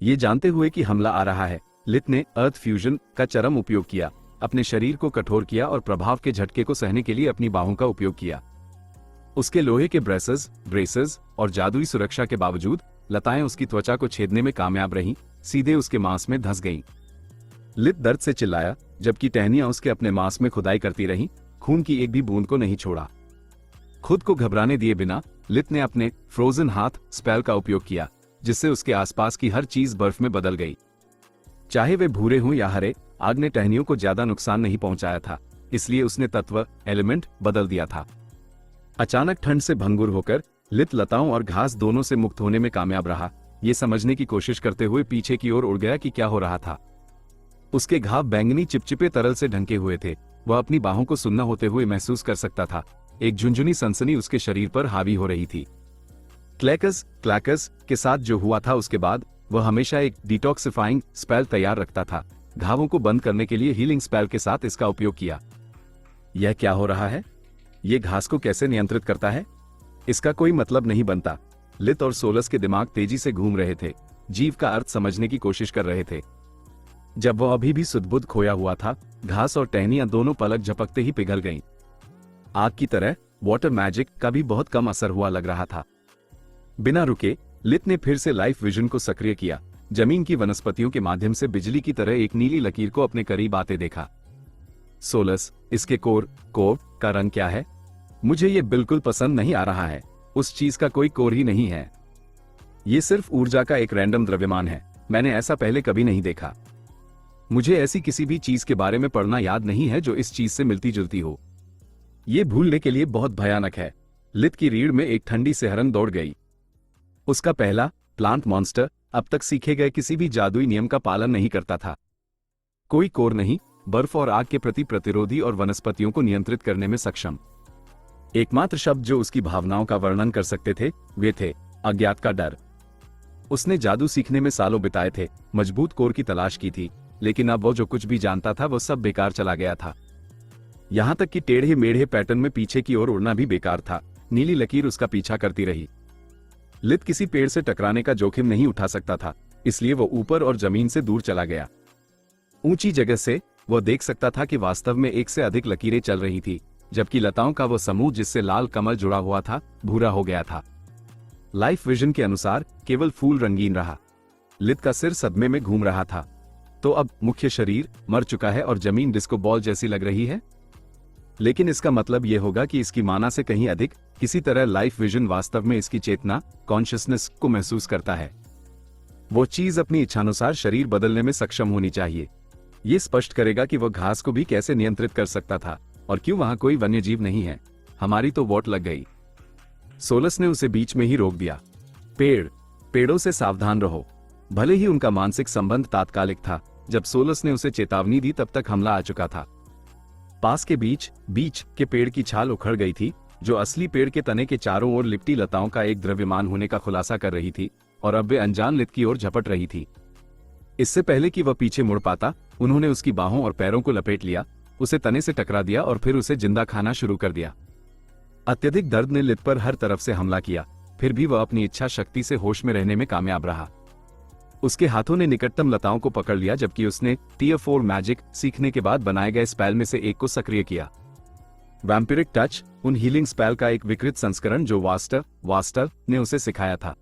ये जानते हुए कि हमला आ रहा है, लित ने अर्थ फ्यूजन का चरम उपयोग किया, अपने शरीर को कठोर किया और प्रभाव के झटके को सहने के लिए अपनी बाहों का उपयोग किया। उसके लोहे के ब्रेसेस और जादुई सुरक्षा के बावजूद लताएं उसकी त्वचा को छेदने में कामयाब रहीं, सीधे उसके मांस में धंस गईं। लित दर्द से चिल्लाया, जबकि टहनियां उसके अपने मांस में खुदाई करती रहीं, खून की एक भी बूंद को नहीं छोड़ा। खुद को घबराने दिए बिना लित ने अपने फ्रोजन हाथ स्पेल का उपयोग किया, जिससे उसके आसपास की हर चीज बर्फ में बदल गई। चाहे वे भूरे हों या हरे, आग ने टहनियों को ज्यादा नुकसान नहीं पहुंचाया था, इसलिए उसने तत्व एलिमेंट बदल दिया था। अचानक ठंड से भंगुर होकर लित लताओं और घास दोनों से मुक्त होने में कामयाब रहा। ये समझने की कोशिश करते हुए पीछे की ओर उड़ गया कि क्या हो रहा था। उसके घाव बैंगनी चिपचिपे तरल से ढंके हुए थे। वह अपनी बाहों को सुन्ना होते हुए महसूस कर सकता था। एक झुंझुनी सनसनी उसके शरीर पर हावी हो रही थी। क्लैकस के साथ जो हुआ था उसके बाद वह हमेशा एक डिटॉक्सिफाइंग स्पेल तैयार रखता था। घावों को बंद करने के लिए हीलिंग स्पेल के साथ इसका उपयोग किया। यह क्या हो रहा है? यह घास को कैसे नियंत्रित करता है? इसका कोई मतलब नहीं बनता। लित और सोलस के दिमाग तेजी से घूम रहे थे, जीव का अर्थ समझने की कोशिश कर रहे थे। जब वह अभी भी सुध-बुध खोया हुआ था, घास और टहनियां दोनों पलक झपकते ही पिघल गईं। आग की तरह वाटर मैजिक का भी बहुत कम असर हुआ लग रहा था। बिना रुके लित ने फिर से लाइफ विजन को सक्रिय किया। जमीन की वनस्पतियों के माध्यम से बिजली की तरह एक नीली लकीर को अपने करीब आते देखा। सोलस, इसके कोर का रंग क्या है? मुझे ये बिल्कुल पसंद नहीं आ रहा है। उस चीज का कोई कोर ही नहीं है। ये सिर्फ ऊर्जा का एक रैंडम द्रव्यमान है। मैंने ऐसा पहले कभी नहीं देखा। मुझे ऐसी किसी भी चीज के बारे में पढ़ना याद नहीं है जो इस चीज से मिलती जुलती हो। ये भूलने के लिए बहुत भयानक है। लित की रीढ़ में एक ठंडी सिहरन दौड़ गई। उसका पहला प्लांट मॉन्स्टर अब तक सीखे गए किसी भी जादुई नियम का पालन नहीं करता था। कोई कोर नहीं, बर्फ और आग के प्रति प्रतिरोधी और वनस्पतियों को नियंत्रित करने में सक्षम। एकमात्र शब्द जो उसकी भावनाओं का वर्णन कर सकते थे वे थे अज्ञात का डर। उसने जादू सीखने में सालों बिताए थे, मजबूत कोर की तलाश की थी, लेकिन अब वो जो कुछ भी जानता था वो सब बेकार चला गया था। यहां तक कि टेढ़े मेढ़े पैटर्न में पीछे की ओर उड़ना भी बेकार था। नीली लकीर उसका पीछा करती रही। लित किसी पेड़ से टकराने का जोखिम नहीं उठा सकता था, इसलिए वो ऊपर और जमीन से दूर चला गया। ऊंची जगह से वह देख सकता था कि वास्तव में एक से अधिक लकीरें चल रही थी, जबकि लताओं का वो समूह जिससे लाल कमल जुड़ा हुआ था भूरा हो गया था। लाइफ विजन के अनुसार केवल फूल रंगीन रहा। लित का सिर सदमे में घूम रहा था। तो अब मुख्य शरीर मर चुका है और जमीन डिस्को बॉल जैसी लग रही है। लेकिन इसका मतलब यह होगा कि इसकी माना से कहीं अधिक किसी तरह लाइफ विजन वास्तव में इसकी चेतना, कॉन्शियसनेस को महसूस करता है। वो चीज अपनी इच्छानुसार शरीर बदलने में सक्षम होनी चाहिए। ये स्पष्ट करेगा कि वह घास को भी कैसे नियंत्रित कर सकता था और क्यों वहां कोई वन्यजीव नहीं है। हमारी तो वोट लग गई। सोलस ने उसे बीच में ही रोक दिया। पेड़ों से सावधान रहो। भले ही उनका मानसिक संबंध तात्कालिक था, जब सोलस ने उसे चेतावनी दी तब तक हमला आ चुका था। पास के बीच के पेड़ की छाल उखड़ गई थी, जो असली पेड़ के तने के चारों ओर लिपटी लताओं का एक द्रव्यमान होने का खुलासा कर रही थी और अब वे अनजान लित की ओर झपट रही थी। इससे पहले कि वह पीछे मुड़ पाता, उन्होंने उसकी बाहों और पैरों को लपेट लिया, उसे तने से टकरा दिया और फिर उसे जिंदा खाना शुरू कर दिया। अत्यधिक दर्द ने लित पर हर तरफ से हमला किया, फिर भी वह अपनी इच्छा शक्ति से होश में रहने में कामयाब रहा। उसके हाथों ने निकटतम लताओं को पकड़ लिया, जबकि उसने टियर 4 मैजिक सीखने के बाद बनाए गए स्पेल में से एक को सक्रिय किया। वैम्पिरिक टच, उन हीलिंग स्पेल का एक विकृत संस्करण जो वास्टर ने उसे सिखाया था।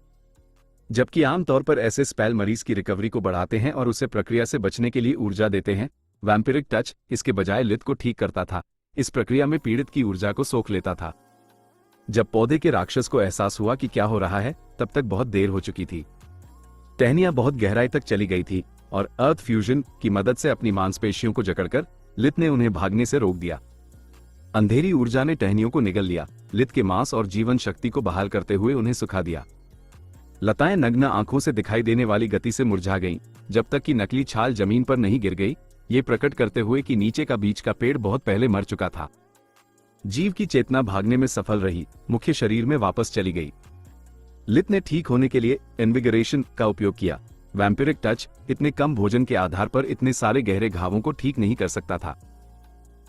जबकि आमतौर पर ऐसे स्पेल मरीज की रिकवरी को बढ़ाते हैं और उसे प्रक्रिया से बचने के लिए ऊर्जा देते हैं, वैम्पिरिक टच इसके बजाय लित को ठीक करता था। इस प्रक्रिया में पीड़ित की ऊर्जा को सोख लेता था। जब पौधे के राक्षस को एहसास हुआ कि क्या हो रहा है, तब तक बहुत देर हो चुकी थी। टहनियां बहुत गहराई तक चली गई थी और अर्थ फ्यूजन की मदद से अपनी मांसपेशियों को जकड़कर लित ने उन्हें भागने से रोक दिया। अंधेरी ऊर्जा ने टहनियों को निगल लिया, लित के मांस और जीवन शक्ति को बहाल करते हुए उन्हें सुखा दिया। लताएं नग्न आंखों से दिखाई देने वाली गति से मुरझा गईं, जब तक कि नकली छाल जमीन पर नहीं गिर गई, ये प्रकट करते हुए कि नीचे का बीच का पेड़ बहुत पहले मर चुका था। जीव की चेतना भागने में सफल रही, मुख्य शरीर में वापस चली गई। लित ने ठीक होने के लिए इन्विगरेशन का उपयोग किया। वैम्पिरिक टच इतने कम भोजन के आधार पर इतने सारे गहरे घावों को ठीक नहीं कर सकता था।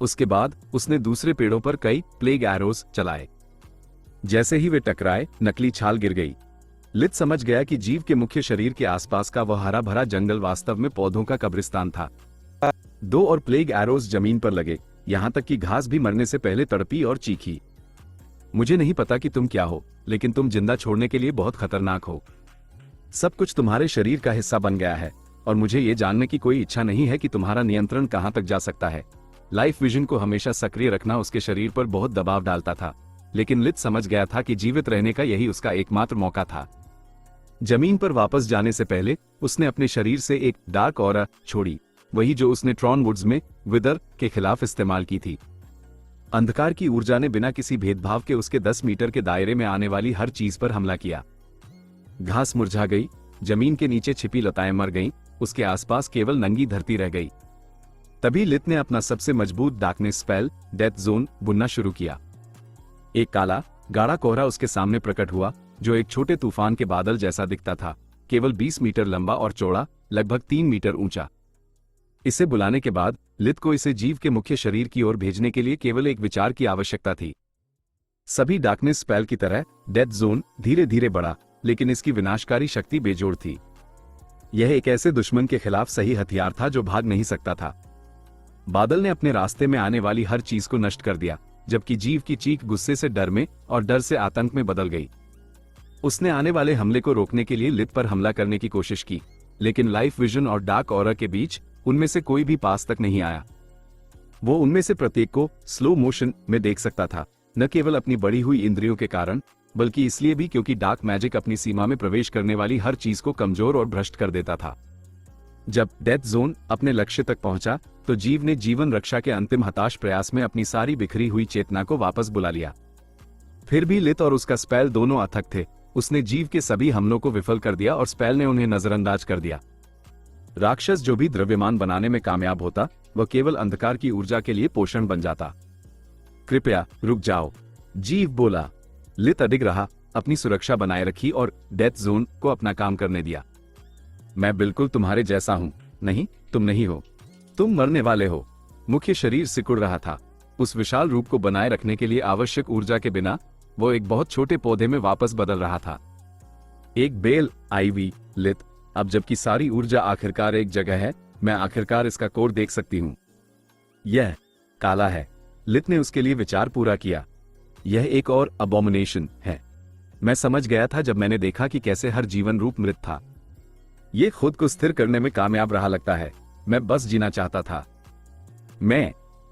उसके बाद उसने दूसरे पेड़ों पर कई प्लेग एरोज चलाए। जैसे ही वे टकराए, नकली छाल गिर गई। लित समझ गया कि जीव के मुख्य शरीर के आसपास का वह हरा भरा जंगल वास्तव में पौधों का कब्रिस्तान था। 2 और प्लेग एरोज जमीन पर लगे, यहां तक कि घास भी मरने से पहले तड़पी और चीखी। मुझे नहीं पता कि तुम क्या हो, लेकिन तुम जिंदा छोड़ने के लिए बहुत खतरनाक हो। सब कुछ तुम्हारे शरीर का हिस्सा बन गया है और मुझे ये जानने की कोई इच्छा नहीं है कि तुम्हारा नियंत्रण कहां तक जा सकता है। लाइफ विजन को हमेशा सक्रिय रखना उसके शरीर पर बहुत दबाव डालता था, लेकिन लित समझ गया था कि जीवित रहने का यही उसका एकमात्र मौका था। जमीन पर वापस जाने से पहले उसने अपने शरीर से एक डार्क ऑरा छोड़ी, वही जो उसने ट्रॉन वुड्स में विदर के खिलाफ इस्तेमाल की थी। अंधकार की ऊर्जा ने बिना किसी भेदभाव के उसके 10 मीटर के दायरे में आने वाली हर चीज पर हमला किया। घास मुरझा गई, जमीन के नीचे छिपी लताएं मर गईं, उसके आसपास केवल नंगी धरती रह गई। तभी लित ने अपना सबसे मजबूत डार्कनेस स्पेल डेथ जोन बुनना शुरू किया। एक काला गाढ़ा कोहरा उसके सामने प्रकट हुआ, जो एक छोटे तूफान के बादल जैसा दिखता था, केवल 20 मीटर लंबा और चौड़ा, लगभग 3 मीटर ऊंचा। इसे बुलाने के बाद लित को इसे जीव के मुख्य शरीर की ओर भेजने के लिए केवल एक विचार की आवश्यकता थी। सभी डार्कनेस स्पेल की तरह डेथ जोन धीरे धीरे बढ़ा, लेकिन इसकी विनाशकारी शक्ति बेजोड़ थी। यह एक ऐसे दुश्मन के खिलाफ सही हथियार था जो भाग नहीं सकता था। बादल ने अपने रास्ते में आने वाली हर चीज को नष्ट कर दिया, जबकि जीव की चीख गुस्से से डर में और डर से आतंक में बदल गई। उसने आने वाले हमले को रोकने के लिए लित पर हमला करने की कोशिश की, लेकिन लाइफ विजन और डार्क ऑरा के बीच उनमें से कोई भी पास तक नहीं आया। वो उनमें से प्रत्येक को स्लो मोशन में देख सकता था, न केवल अपनी बढ़ी हुई इंद्रियों के कारण, बल्कि इसलिए भी क्योंकि डार्क मैजिक अपनी सीमा में प्रवेश करने वाली हर चीज को कमजोर और भ्रष्ट कर देता था। जब डेथ जोन अपने लक्ष्य तक पहुंचा, तो जीव ने जीवन रक्षा के अंतिम हताश प्रयास में अपनी सारी बिखरी हुई चेतना को वापस बुला लिया। फिर भी लित और उसका स्पेल दोनों अथक थे। उसने जीव के सभी हमलों को विफल कर दिया और स्पेल ने उन्हें नजरअंदाज कर दिया। राक्षस जो भी द्रव्यमान बनाने में कामयाब होता, वह केवल अंधकार की ऊर्जा के लिए पोषण बन जाता। कृपया रुक जाओ, जीव बोला। लित अडिग रहा, अपनी सुरक्षा बनाए रखी और डेथ जोन को अपना काम करने दिया। मैं बिल्कुल तुम्हारे जैसा हूं। नहीं, तुम नहीं हो, तुम मरने वाले हो। मुख्य शरीर सिकुड़ रहा था। उस विशाल रूप को बनाए रखने के लिए आवश्यक ऊर्जा के बिना वो एक बहुत छोटे पौधे में वापस बदल रहा था। एक बेल आईवी लित, अब जबकि सारी ऊर्जा आखिरकार एक जगह है, मैं आखिरकार इसका कोर देख सकती हूं। यह काला है। लित ने उसके लिए विचार पूरा किया। यह एक और अबोमिनेशन है। मैं समझ गया था जब मैंने देखा कि कैसे हर जीवन रूप मृत था। यह खुद को स्थिर करने में कामयाब रहा लगता है। मैं बस जीना चाहता था।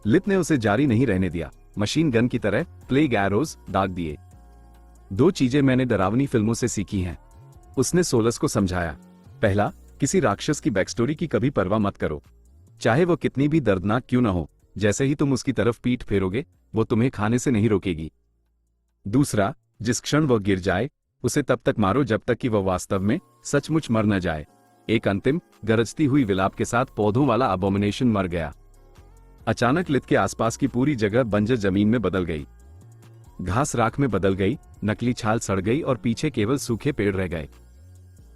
लित ने उसे जारी नहीं रहने दिया। मशीन गन की तरह प्लेग एरोज दाग दिए। 2 चीजें मैंने डरावनी फिल्मों से सीखी हैं। उसने सोलस को समझाया। पहला, किसी राक्षस की बैकस्टोरी की कभी परवाह मत करो, चाहे वो कितनी भी दर्दनाक क्यों ना हो। जैसे ही तुम उसकी तरफ पीठ फेरोगे, वो तुम्हें खाने से नहीं रोकेगी। दूसरा, जिस क्षण वह गिर जाए, उसे तब तक मारो जब तक कि वह वास्तव में सचमुच मर न जाए। एक अंतिम गरजती हुई विलाप के साथ पौधों वाला अबोमिनेशन मर गया। अचानक लित के आसपास की पूरी जगह बंजर जमीन में बदल गई। घास राख में बदल गई, नकली छाल सड़ गई और पीछे केवल सूखे पेड़ रह गए।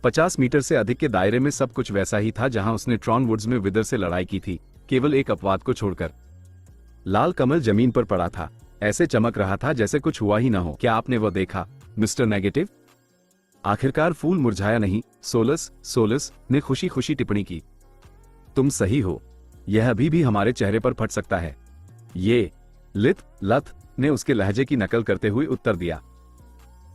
50 मीटर से अधिक के दायरे में सब कुछ वैसा ही था जहां उसने ट्रॉन वुड्स में विदर से लड़ाई की थी, केवल एक अपवाद को छोड़कर। लाल कमल जमीन पर पड़ा था, ऐसे चमक रहा था जैसे कुछ हुआ ही ना हो। क्या आपने वो देखा, मिस्टर नेगेटिव? आखिरकार फूल मुरझाया नहीं, सोलस ने खुशी खुशी टिप्पणी की। तुम सही हो, यह अभी भी हमारे चेहरे पर फट सकता है। ये लत ने उसके लहजे की नकल करते हुए उत्तर दिया।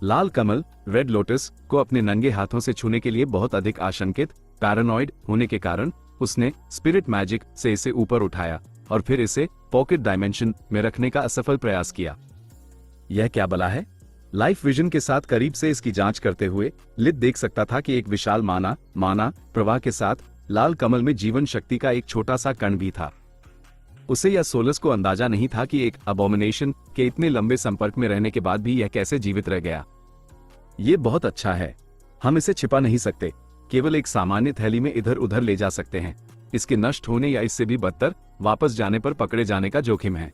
लाल कमल रेड लोटस को अपने नंगे हाथों से छूने के लिए बहुत अधिक आशंकित पैरानॉइड होने के कारण उसने स्पिरिट मैजिक से इसे ऊपर उठाया और फिर इसे पॉकेट डायमेंशन में रखने का असफल प्रयास किया। यह क्या बला है? लाइफ विजन के साथ करीब से इसकी जांच करते हुए लित देख सकता था कि एक विशाल माना प्रवाह के साथ लाल कमल में जीवन शक्ति का एक छोटा सा कण भी था। उसे या सोलस को अंदाजा नहीं था कि एक अबोमिनेशन के इतने लंबे संपर्क में रहने के बाद भी यह कैसे जीवित रह गया। ये बहुत अच्छा है। हम इसे छिपा नहीं सकते, केवल एक सामान्य थैली में इधर उधर ले जा सकते हैं। इसके नष्ट होने या इससे भी बदतर वापस जाने पर पकड़े जाने का जोखिम है।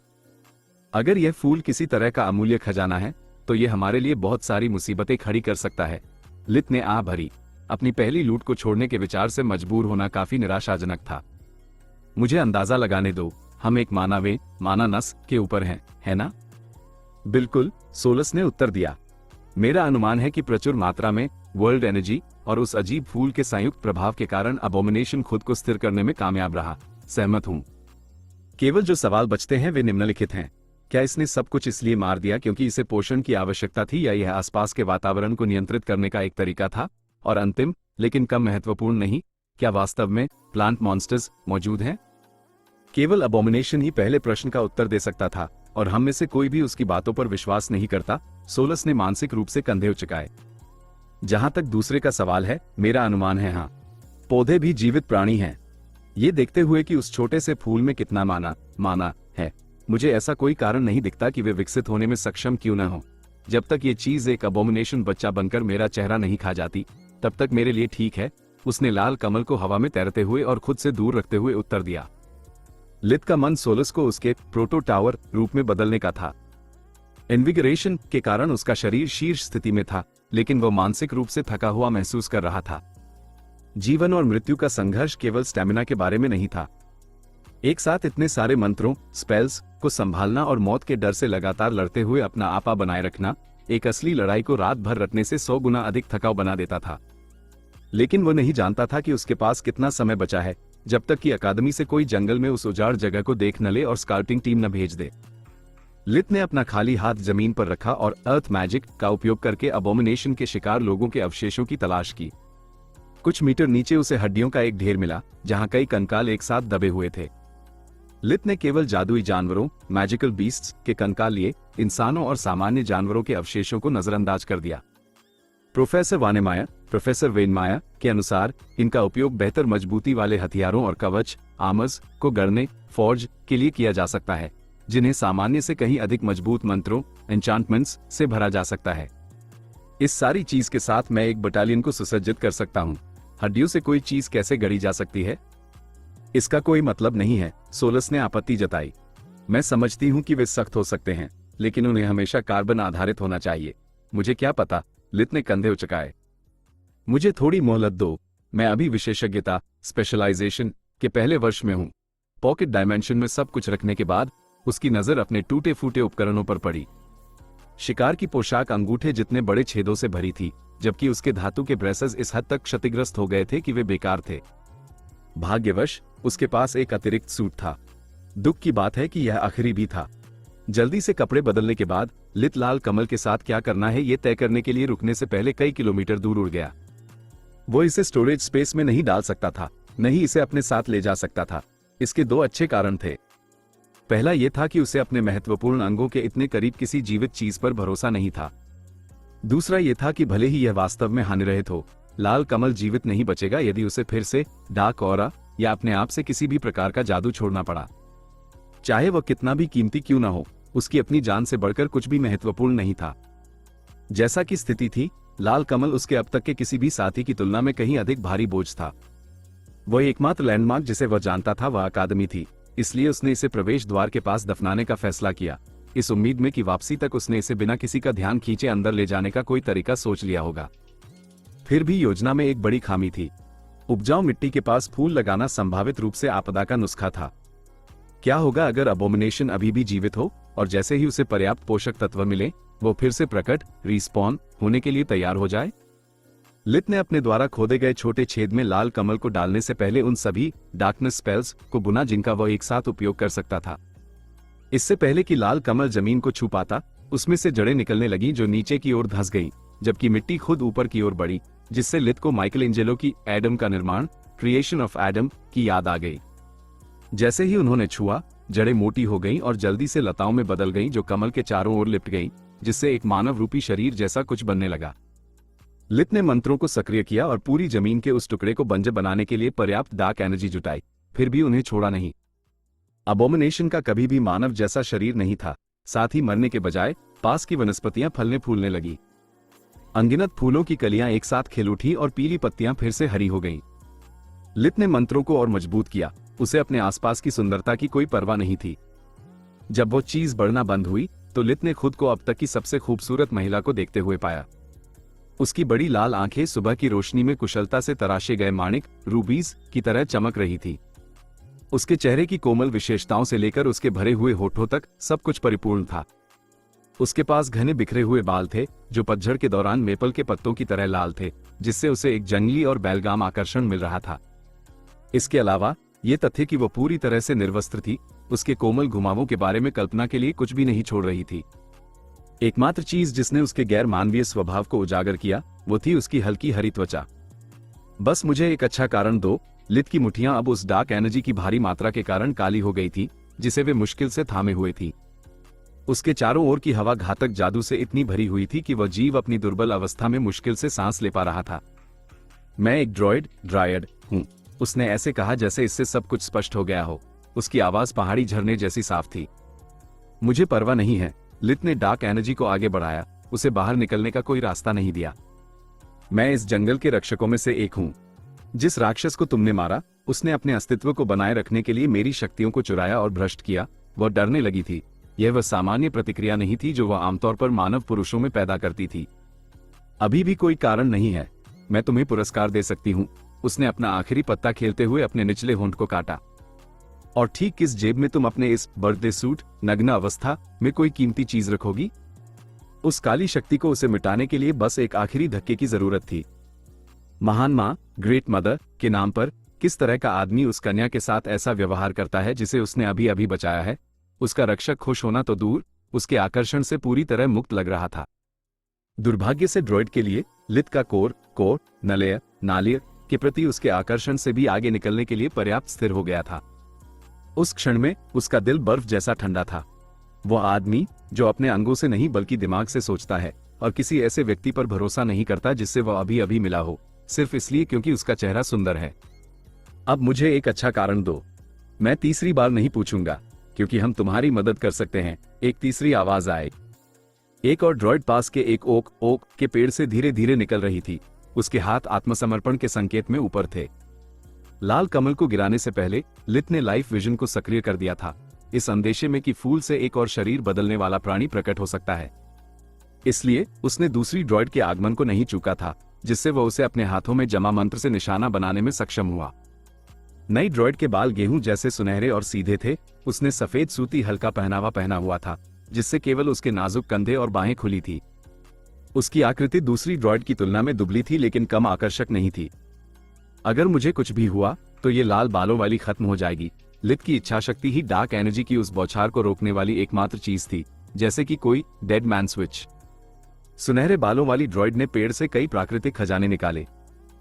अगर यह फूल किसी तरह का अमूल्य खजाना है तो यह हमारे लिए बहुत सारी मुसीबतें खड़ी कर सकता है। लित ने आह भरी। अपनी पहली लूट को छोड़ने के विचार से मजबूर होना काफी निराशाजनक था। मुझे अंदाजा लगाने दो, हम एक मानानस के ऊपर हैं, है ना? बिल्कुल, सोलस ने उत्तर दिया। मेरा अनुमान है कि प्रचुर मात्रा में वर्ल्ड एनर्जी और उस अजीब फूल के संयुक्त प्रभाव के कारण अबोमिनेशन खुद को स्थिर करने में कामयाब रहा। सहमत हूं। केवल जो सवाल बचते हैं वे निम्नलिखित हैं। क्या इसने सब कुछ इसलिए मार दिया क्योंकि इसे पोषण की आवश्यकता थी, या यह आसपास के वातावरण को नियंत्रित करने का एक तरीका था? और अंतिम लेकिन कम महत्वपूर्ण नहीं, क्या वास्तव में प्लांट मॉन्स्टर्स मौजूद हैं? केवल अबोमिनेशन ही पहले प्रश्न का उत्तर दे सकता था और हम में से कोई भी उसकी बातों पर विश्वास नहीं करता। सोलस ने मानसिक रूप से कंधे उचकाए। जहां तक दूसरे का सवाल है, मेरा अनुमान है हाँ, पौधे भी जीवित प्राणी हैं। ये देखते हुए कि उस छोटे से फूल में कितना माना है, मुझे ऐसा कोई कारण नहीं दिखता कि वे विकसित होने में सक्षम क्यों न हो। जब तक ये चीज एक अबोमिनेशन बच्चा बनकर मेरा चेहरा नहीं खा जाती, तब तक मेरे लिए ठीक है। उसने लाल कमल को हवा में तैरते हुए और खुद से दूर रखते हुए उत्तर दिया। लित का मन सोलस को उसके प्रोटो टावर रूप में बदलने का था। इन्विगरेशन के कारण उसका शरीर शीर्ष स्थिति में था, लेकिन वह मानसिक रूप से थका हुआ महसूस कर रहा था। जीवन और मृत्यु का संघर्ष केवल स्टैमिना के बारे में नहीं था। एक साथ इतने सारे मंत्रों, स्पेल्स को संभालना और मौत के डर से लगातार लड़ते हुए अपना आपा बनाए रखना एक असली लड़ाई को रात भर रटने से 100 गुना अधिक थकाऊ बना देता था। लेकिन वह नहीं जानता था कि उसके पास कितना समय बचा है, जब तक कि अकादमी से कोई जंगल में उस उजाड़ जगह को देख न ले और स्काउटिंग टीम न भेज दे। लित ने अपना खाली हाथ जमीन पर रखा और अर्थ मैजिक का उपयोग करके अबोमिनेशन के शिकार लोगों के अवशेषों की तलाश की। कुछ मीटर नीचे उसे हड्डियों का एक ढेर मिला, जहां कई कंकाल एक साथ दबे हुए थे। लित ने केवल जादुई जानवरों, मैजिकल बीस्ट्स के कंकाल लिए इंसानों और सामान्य जानवरों के अवशेषों को नजरअंदाज कर दिया। प्रोफेसर वेनमाया के अनुसार इनका उपयोग बेहतर मजबूती वाले हथियारों और कवच आर्मर्स को गढ़ने फॉर्ज के लिए किया जा सकता है, जिन्हें सामान्य से कहीं अधिक मजबूत मंत्रों एन्चांटमेंट्स से भरा जा सकता है। इस सारी चीज के साथ मैं एक बटालियन को सुसज्जित कर सकता हूँ। हड्डियों से कोई चीज कैसे गढ़ी जा सकती है? इसका कोई मतलब नहीं है, सोलस ने आपत्ति जताई। मैं समझती हूँ कि वे सख्त हो सकते हैं, लेकिन उन्हें हमेशा कार्बन आधारित होना चाहिए। मुझे क्या पता, लित ने कंधे उचकाए। मुझे थोड़ी मोहलत दो, मैं अभी विशेषज्ञता स्पेशलाइजेशन के पहले वर्ष में हूँ। पॉकेट डायमेंशन में सब कुछ रखने के बाद उसकी नजर अपने टूटे फूटे उपकरणों पर पड़ी। शिकार की पोशाक अंगूठे जितने बड़े छेदों से भरी थी, जबकि उसके धातु के ब्रेसेस इस हद तक क्षतिग्रस्त हो गए थे कि वे बेकार थे। भाग्यवश उसके पास एक अतिरिक्त सूट था। दुख की बात है कि यह आखिरी भी था। जल्दी से कपड़े बदलने के बाद लित लाल कमल के साथ क्या करना है ये तय करने के लिए रुकने से पहले कई किलोमीटर दूर उड़ गया। वो इसे स्टोरेज स्पेस में नहीं डाल सकता था, नहीं इसे अपने साथ ले जा सकता था। इसके दो अच्छे कारण थे। पहला यह था कि उसे अपने महत्वपूर्ण अंगों के इतने करीब किसी जीवित चीज पर भरोसा नहीं था। दूसरा यह था कि भले ही यह वास्तव में हानिरहित हो, लाल कमल जीवित नहीं बचेगा यदि उसे फिर से डार्क ऑरा या अपने आप से किसी भी प्रकार का जादू छोड़ना पड़ा। चाहे वह कितना भी कीमती क्यों ना हो, उसकी अपनी जान से बढ़कर कुछ भी महत्वपूर्ण नहीं था। जैसा कि स्थिति थी, लाल कमल उसके अब तक के किसी भी साथी की तुलना में कहीं अधिक भारी बोझ था। वह एकमात्र लैंडमार्क जिसे वह जानता था वह अकादमी थी, इसलिए उसने इसे प्रवेश द्वार के पास दफनाने का फैसला किया, इस उम्मीद में कि वापसी तक उसने इसे बिना किसी का ध्यान खींचे अंदर ले जाने का कोई तरीका सोच लिया होगा। फिर भी योजना में एक बड़ी खामी थी। उपजाऊ मिट्टी के पास फूल लगाना संभावित रूप से आपदा का नुस्खा था। क्या होगा अगर अबोमिनेशन अभी भी जीवित हो और जैसे ही उसे पर्याप्त पोषक तत्व मिले वो फिर से प्रकट रिस्पॉन होने के लिए तैयार हो जाए? लित ने अपने द्वारा खोदे गए छोटे छेद में लाल कमल को डालने से पहले उन सभी डार्कनेस स्पेल्स को बुना जिनका वह एक साथ उपयोग कर सकता था। इससे पहले कि लाल कमल जमीन को छू पाता, उसमें से जड़ें निकलने लगी जो नीचे की ओर धंस गईं, जबकि मिट्टी खुद ऊपर की ओर बढ़ी, जिससे लित को माइकल एंजेलो की एडम का निर्माण, क्रिएशन ऑफ एडम की याद आ गई। जैसे ही उन्होंने छुआ, जड़ें मोटी हो गईं और जल्दी से लताओं में बदल गईं जो कमल के चारों ओर लिपट गईं, जिससे एक मानव रूपी शरीर जैसा कुछ बनने लगा। लित ने मंत्रों को सक्रिय किया और पूरी जमीन के उस टुकड़े को बंजर बनाने के लिए पर्याप्त डार्क एनर्जी जुटाई, फिर भी उन्हें छोड़ा नहीं। अबोमिनेशन का कभी भी मानव जैसा शरीर नहीं था। साथ ही मरने के बजाय पास की वनस्पतियां फलने फूलने लगी। अनगिनत फूलों की कलियां एक साथ खिल उठी और पीली पत्तियां फिर से हरी हो गईं। लित ने मंत्रों को और मजबूत किया। उसे अपने आसपास की सुंदरता की कोई परवाह नहीं थी। जब वो चीज बढ़ना बंद हुई तो लित ने खुद को अब तक की सबसे खूबसूरत महिला को देखते हुए पाया। उसकी बड़ी लाल आंखें सुबह की रोशनी में कुशलता से तराशे गए माणिक रूबीज की तरह चमक रही थी। उसके चेहरे की कोमल विशेषताओं से लेकर उसके भरे हुए होठों तक सब कुछ परिपूर्ण था। उसके पास घने बिखरे हुए बाल थे जो पतझड़ के दौरान मेपल के पत्तों की तरह लाल थे, जिससे उसे एक जंगली और बैलगाम आकर्षण मिल रहा था। इसके अलावा ये तथ्य कि वो पूरी तरह से निर्वस्त्र थी, उसके कोमल घुमावों के बारे में कल्पना के लिए कुछ भी नहीं छोड़ रही थी। एकमात्र चीज जिसने उसके गैर मानवीय स्वभाव को उजागर किया वो थी उसकी हल्की हरी त्वचा। बस मुझे एक अच्छा कारण दो। लित की मुठियां अब उस डार्क एनर्जी की भारी मात्रा के कारण काली हो गई थी जिसे वे मुश्किल से थामे हुए थी। उसके चारों ओर की हवा घातक जादू से इतनी भरी हुई थी कि वह जीव अपनी दुर्बल अवस्था में मुश्किल से सांस ले पा रहा था। मैं एक ड्रायड हूं, उसने ऐसे कहा जैसे इससे सब कुछ स्पष्ट हो गया हो। उसकी आवाज पहाड़ी झरने जैसी साफ थी। मुझे परवाह नहीं है। लित ने डार्क एनर्जी को आगे बढ़ाया। उसे बाहर निकलने का कोई रास्ता नहीं दिया। मैं इस जंगल के रक्षकों में से एक हूं। जिस राक्षस को तुमने मारा, उसने अपने अस्तित्व को बनाए रखने के लिए मेरी शक्तियों को चुराया और भ्रष्ट किया। वह डरने लगी थी। यह वह सामान्य प्रतिक्रिया नहीं थी जो वह आमतौर पर मानव पुरुषों में पैदा करती थी। अभी भी कोई कारण नहीं है। मैं तुम्हें पुरस्कार दे सकती हूं। उसने अपना आखिरी पत्ता खेलते हुए अपने निचले होंठ को काटा। और ठीक किस जेब में तुम अपने इस बर्थडे सूट नग्न अवस्था में कोई कीमती चीज रखोगी? उस काली शक्ति को उसे मिटाने के लिए बस एक आखिरी धक्के की जरूरत थी। महान मां, ग्रेट मदर के नाम पर किस तरह का आदमी उस कन्या के साथ ऐसा व्यवहार करता है जिसे उसने अभी अभी बचाया है? उसका रक्षक खुश होना तो दूर, उसके आकर्षण से पूरी तरह मुक्त लग रहा था। दुर्भाग्य से ड्रॉइड के लिए लित का कोर नालियर के प्रति उसके आकर्षण से भी आगे निकलने के लिए पर्याप्त स्थिर हो गया था। उस क्षण में उसका दिल बर्फ जैसा ठंडा था। वह आदमी जो अपने अंगों से नहीं बल्कि दिमाग से सोचता है और किसी ऐसे व्यक्ति पर भरोसा नहीं करता जिससे वह अभी अभी मिला हो, सिर्फ इसलिए क्योंकि उसका चेहरा सुंदर है। अब मुझे एक अच्छा कारण दो। मैं तीसरी बार नहीं पूछूंगा क्योंकि हम तुम्हारी मदद कर सकते हैं। एक तीसरी आवाज आई। एक और ड्रॉइड पास के एक ओक के पेड़ से धीरे धीरे निकल रही थी। उसके हाथ आत्मसमर्पण के संकेत में ऊपर थे। लाल कमल को गिराने से पहले लित ने लाइफ विजन को सक्रिय कर दिया था, इस अंदेशे में कि फूल से एक और शरीर बदलने वाला प्राणी प्रकट हो सकता है। इसलिए उसने दूसरी ड्रॉइड के आगमन को नहीं चूका था, जिससे वह उसे अपने हाथों में जमा मंत्र से निशाना बनाने में सक्षम हुआ। नई ड्रॉइड के बाल गेहूं जैसे सुनहरे और सीधे थे। उसने सफेद सूती हल्का पहनावा पहना हुआ था। जिससे केवल उसके नाजुक कंधे और बाहें खुली थी। उसकी आकृति दूसरी ड्रॉइड की तुलना में दुबली थी लेकिन कम आकर्षक नहीं थी। अगर मुझे कुछ भी हुआ तो ये लाल बालों वाली खत्म हो जाएगी। लित की इच्छाशक्ति ही डार्क एनर्जी की उस बौछार को रोकने वाली एकमात्र चीज थी, जैसे कि कोई डेड मैन स्विच। सुनहरे बालों वाली ड्रॉइड ने पेड़ से कई प्राकृतिक खजाने निकाले।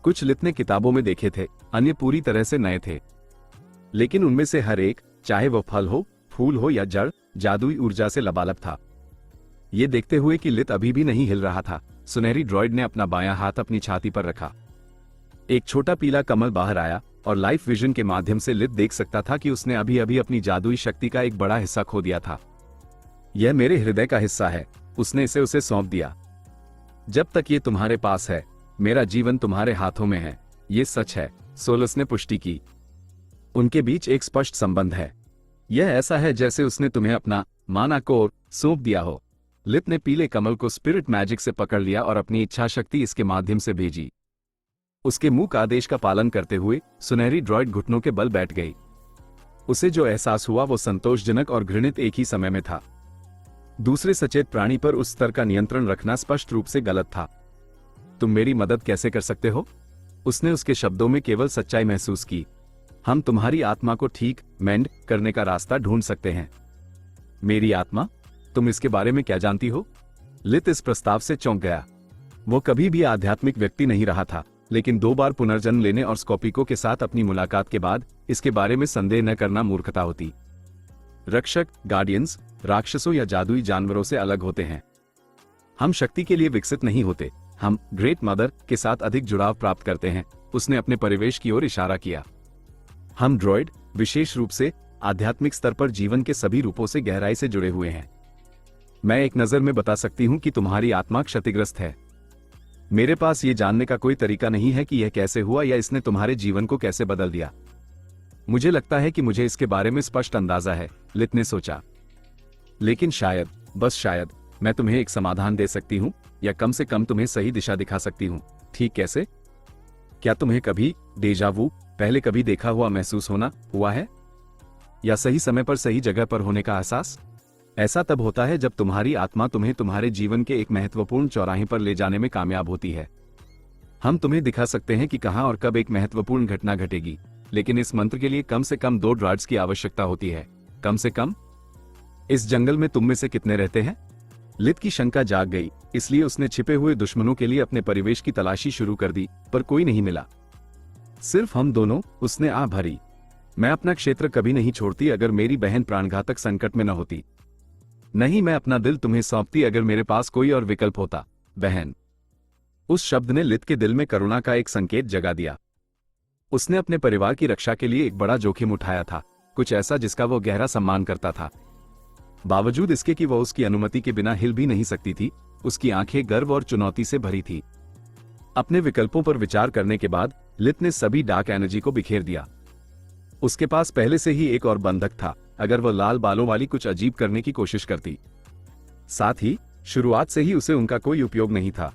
कुछ लित ने किताबों में देखे थे, अन्य पूरी तरह से नए थे। लेकिन उनमें से हर एक, चाहे वह फल हो, फूल हो या जड़, जादुई ऊर्जा से लबालब था। ये देखते हुए कि लित अभी भी नहीं हिल रहा था, सुनहरी ड्रॉइड ने अपना बायां हाथ अपनी छाती पर रखा। एक छोटा पीला कमल बाहर आया और लाइफ विजन के माध्यम से लित देख सकता था कि उसने अभी अभी अपनी जादुई शक्ति का एक बड़ा हिस्सा खो दिया था। यह मेरे हृदय का हिस्सा है, उसने इसे उसे सौंप दिया। जब तक ये तुम्हारे पास है, मेरा जीवन तुम्हारे हाथों में है, ये सच है, सोलस ने पुष्टि की। उनके बीच एक स्पष्ट संबंध है। यह ऐसा है जैसे उसने तुम्हें अपना माना कोर सौंप दिया हो। लित ने पीले कमल को स्पिरिट मैजिक से पकड़ लिया और अपनी इच्छा शक्ति इसके माध्यम से भेजी। उसके मूक आदेश का पालन करते हुए सुनहरी ड्रॉइड घुटनों के बल बैठ गई। उसे जो एहसास हुआ वो संतोषजनक और घृणित एक ही समय में था। दूसरे सचेत प्राणी पर उस स्तर का नियंत्रण रखना स्पष्ट रूप से गलत था। तुम मेरी मदद कैसे कर सकते हो? उसने उसके शब्दों में केवल सच्चाई महसूस की। हम तुम्हारी आत्मा को ठीक मेंड करने का रास्ता ढूंढ सकते हैं। मेरी आत्मा? तुम इसके बारे में क्या जानती हो? लित इस प्रस्ताव से चौंक गया। वो कभी भी आध्यात्मिक व्यक्ति नहीं रहा था, लेकिन 2 बार पुनर्जन्म लेने और स्कॉपिको के साथ अपनी मुलाकात के बाद इसके बारे में संदेह न करना मूर्खता होती। रक्षक, गार्डियंस, राक्षसों या जादुई जानवरों से अलग होते हैं। हम शक्ति के लिए विकसित नहीं होते, हम ग्रेट मदर के साथ अधिक जुड़ाव प्राप्त करते हैं। उसने अपने परिवेश की ओर इशारा किया। हम ड्रॉइड विशेष रूप से आध्यात्मिक स्तर पर जीवन के सभी रूपों से गहराई से जुड़े हुए हैं। मैं एक नजर में बता सकती हूं कि तुम्हारी आत्मा क्षतिग्रस्त है। मेरे पास ये जानने का कोई तरीका नहीं है कि यह कैसे हुआ या इसने तुम्हारे जीवन को कैसे बदल दिया। मुझे लगता है कि मुझे इसके बारे में स्पष्ट अंदाजा है, लित ने सोचा। लेकिन शायद, बस शायद, मैं तुम्हें एक समाधान दे सकती हूं, या कम से कम तुम्हें सही दिशा दिखा सकती हूं। ठीक कैसे? क्या तुम्हें कभी डेजावू, पहले कभी देखा हुआ महसूस होना हुआ है? या सही समय पर सही जगह पर होने का एहसास? ऐसा तब होता है जब तुम्हारी आत्मा तुम्हें तुम्हारे जीवन के एक महत्वपूर्ण चौराहे पर ले जाने में कामयाब होती है। हम तुम्हें दिखा सकते हैं कि कहां और कब एक महत्वपूर्ण घटना घटेगी, लेकिन इस मंत्र के लिए कम से कम 2 ड्रॉइड्स की आवश्यकता होती है। कम से कम? इस जंगल में तुम में से कितने रहते हैं? लित की शंका जाग गई, इसलिए उसने छिपे हुए दुश्मनों के लिए अपने परिवेश की तलाशी शुरू कर दी, पर कोई नहीं मिला। सिर्फ हम दोनों, उसने आह भरी। मैं अपना क्षेत्र कभी नहीं छोड़ती अगर मेरी बहन प्राणघातक संकट में न होती। नहीं, मैं अपना दिल तुम्हें सौंपती अगर मेरे पास कोई और विकल्प होता, बहन। उस शब्द ने लित के दिल में करुणा का एक संकेत जगा दिया। उसने अपने परिवार की रक्षा के लिए एक बड़ा जोखिम उठाया था, कुछ ऐसा जिसका वो गहरा सम्मान करता था। बावजूद इसके कि वह उसकी अनुमति के बिना हिल भी नहीं सकती थी, उसकी आंखें गर्व और चुनौती से भरी थी। अपने विकल्पों पर विचार करने के बाद लित ने सभी डार्क एनर्जी को बिखेर दिया। उसके पास पहले से ही एक और बंधक था, अगर वह लाल बालों वाली कुछ अजीब करने की कोशिश करती। साथ ही शुरुआत से ही उसे उनका कोई उपयोग नहीं था।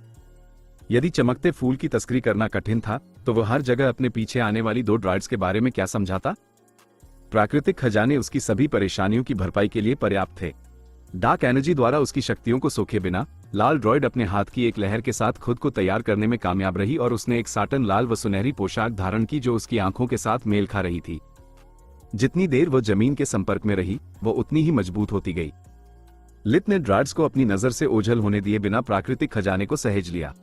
यदि चमकते फूल की तस्करी करना कठिन था, तो वह हर जगह अपने पीछे आने वाली 2 ड्रॉइड्स के बारे में क्या समझाता? प्राकृतिक खजाने उसकी सभी परेशानियों की भरपाई के लिए पर्याप्त थे। डार्क एनर्जी द्वारा उसकी शक्तियों को सोखे बिना लाल ड्रॉइड अपने हाथ की एक लहर के साथ खुद को तैयार करने में कामयाब रही और उसने एक साटन लाल व सुनहरी पोशाक धारण की जो उसकी आंखों के साथ मेल खा रही थी। जितनी देर वह जमीन के संपर्क में रही, वह उतनी ही मजबूत होती गई। लित ने ड्रॉइड्स को अपनी नजर से ओझल होने दिए बिना प्राकृतिक खजाने को सहेज लिया।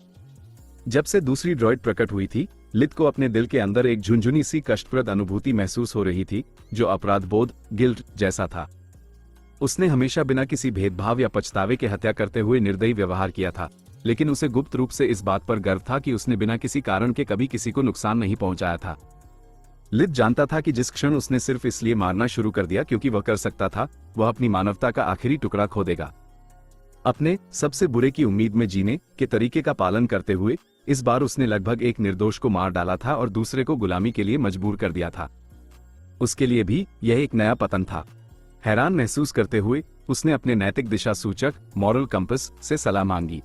जब से दूसरी ड्रॉइड प्रकट हुई थी, लित को अपने दिल के अंदर एक झुंझुनी सी कष्टप्रद अनुभूति महसूस हो रही थी, जो अपराध बोध, गिल्ट जैसा था। उसने हमेशा बिना किसी भेदभाव या पछतावे के हत्या करते हुए निर्दयी व्यवहार किया था, लेकिन उसे गुप्त रूप से इस बात पर गर्व था कि उसने बिना किसी कारण के कभी किसी को नुकसान नहीं पहुंचाया था। लित जानता था कि जिस क्षण उसने सिर्फ इसलिए मारना शुरू कर दिया क्योंकि वह कर सकता था, वह अपनी मानवता का आखिरी टुकड़ा खो देगा। अपने सबसे बुरे की उम्मीद में जीने के तरीके का पालन करते हुए इस बार उसने लगभग एक निर्दोष को मार डाला था और दूसरे को गुलामी के लिए मजबूर कर दिया था। उसके लिए भी यह एक नया पतन था। हैरान महसूस करते हुए उसने अपने नैतिक दिशा सूचक मॉरल कंपस से सलाह मांगी।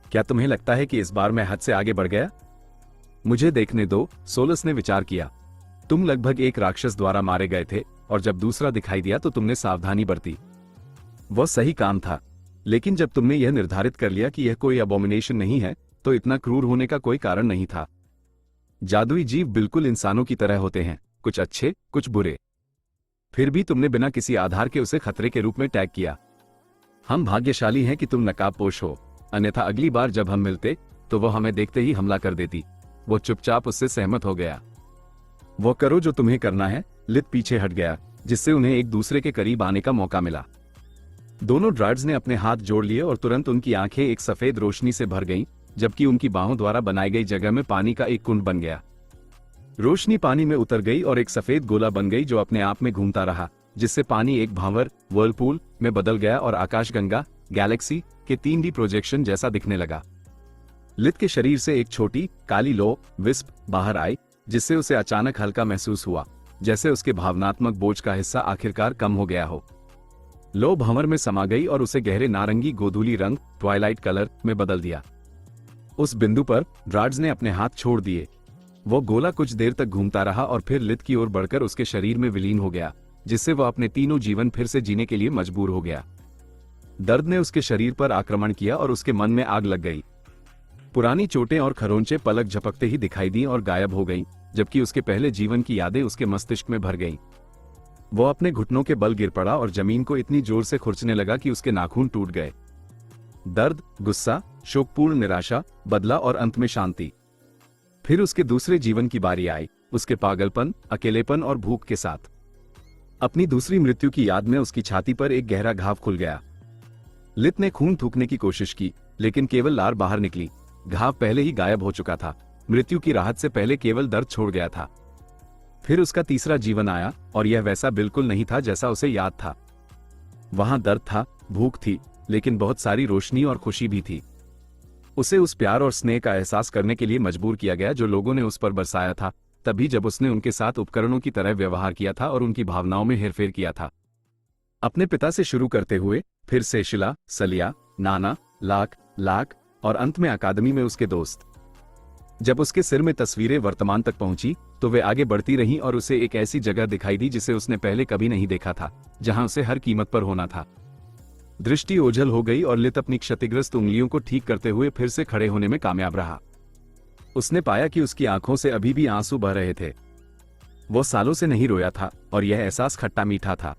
क्या तुम्हें लगता है कि इस बार मैं हद से आगे बढ़ गया? मुझे देखने दो, सोलस ने विचार किया। तुम लगभग एक राक्षस द्वारा मारे गए थे और जब दूसरा दिखाई दिया तो तुमने सावधानी बरती। वह सही काम था, लेकिन जब तुमने यह निर्धारित कर लिया कि यह कोई अबोमिनेशन नहीं है, तो इतना क्रूर होने का कोई कारण नहीं था। जादुई जीव बिल्कुल इंसानों की तरह होते हैं, कुछ अच्छे कुछ बुरे। फिर भी तुमने बिना किसी आधार के उसे खतरे के रूप में टैग किया। हम भाग्यशाली हैं कि तुम नकाबपोश हो, अन्यथा अगली बार जब हम मिलते तो वह हमें देखते ही हमला कर देती। वो चुपचाप उससे सहमत हो गया। वो करो जो तुम्हें करना है। लित पीछे हट गया, जिससे उन्हें एक दूसरे के करीब आने का मौका मिला। दोनों ड्राइड्स ने अपने हाथ जोड़ लिए और तुरंत उनकी आंखें एक सफेद रोशनी से भर गईं, जबकि उनकी बाहों द्वारा बनाई गई जगह में पानी का एक कुंड बन गया। रोशनी पानी में उतर गई और एक सफेद गोला बन गई जो अपने आप में घूमता रहा, जिससे पानी एक भांवर वर्लपूल में बदल गया और आकाशगंगा गैलेक्सी के 3D प्रोजेक्शन जैसा दिखने लगा। लित के शरीर से एक छोटी काली लो विस्प बाहर आई, जिससे उसे अचानक हल्का महसूस हुआ, जैसे उसके भावनात्मक बोझ का हिस्सा आखिरकार कम हो गया हो। लो भंवर में समा गई और उसे गहरे नारंगी गोधूली रंग ट्वाइलाइट कलर में बदल दिया। उस बिंदु पर ड्राड्स ने अपने हाथ छोड़ दिए। वो गोला कुछ देर तक घूमता रहा और फिर लित की ओर बढ़कर उसके शरीर में विलीन हो गया, जिससे वह अपने तीनों जीवन फिर से जीने के लिए मजबूर हो गया। दर्द ने उसके शरीर पर आक्रमण किया और उसके मन में आग लग गई। पुरानी चोटें और खरोंचे पलक झपकते ही दिखाई दी और गायब हो गईं, जबकि उसके पहले जीवन की यादें उसके मस्तिष्क में भर गईं। वो अपने घुटनों के बल गिर पड़ा और जमीन को इतनी जोर से खुरचने लगा कि उसके नाखून टूट गए। दर्द, गुस्सा, शोकपूर्ण निराशा, बदला और अंत में शांति। फिर उसके दूसरे जीवन की बारी आई, उसके पागलपन, अकेलेपन और भूख के साथ। अपनी दूसरी मृत्यु की याद में उसकी छाती पर एक गहरा घाव खुल गया। लित ने खून थूकने की कोशिश की, लेकिन केवल लार बाहर निकली। घाव पहले ही गायब हो चुका था। मृत्यु की राहत से पहले केवल दर्द छोड़ गया था। फिर उसका तीसरा जीवन आया और यह वैसा बिल्कुल नहीं था जैसा उसे याद था। वहां दर्द था, भूख थी, लेकिन बहुत सारी रोशनी और खुशी भी थी। उसे उस प्यार और स्नेह का एहसास करने के लिए मजबूर किया गया जो लोगों ने उस पर बरसाया था, तभी जब उसने उनके साथ उपकरणों की तरह व्यवहार किया था और उनकी भावनाओं में हेरफेर किया था। अपने पिता से शुरू करते हुए, फिर सेशिला, सलिया, नाना, लाक और अंत में अकादमी में उसके दोस्त। जब उसके सिर में तस्वीरें वर्तमान तक पहुंची, तो वे आगे बढ़ती रहीं और उसे एक ऐसी जगह दिखाई दी जिसे उसने पहले कभी नहीं देखा था, जहां उसे हर कीमत पर होना था। दृष्टि ओझल हो गई और लित अपनी क्षतिग्रस्त उंगलियों को ठीक करते हुए फिर से खड़े होने में कामयाब रहा। उसने पाया कि उसकी आंखों से अभी भी आंसू बह रहे थे। वो सालों से नहीं रोया था और यह एहसास खट्टा मीठा था।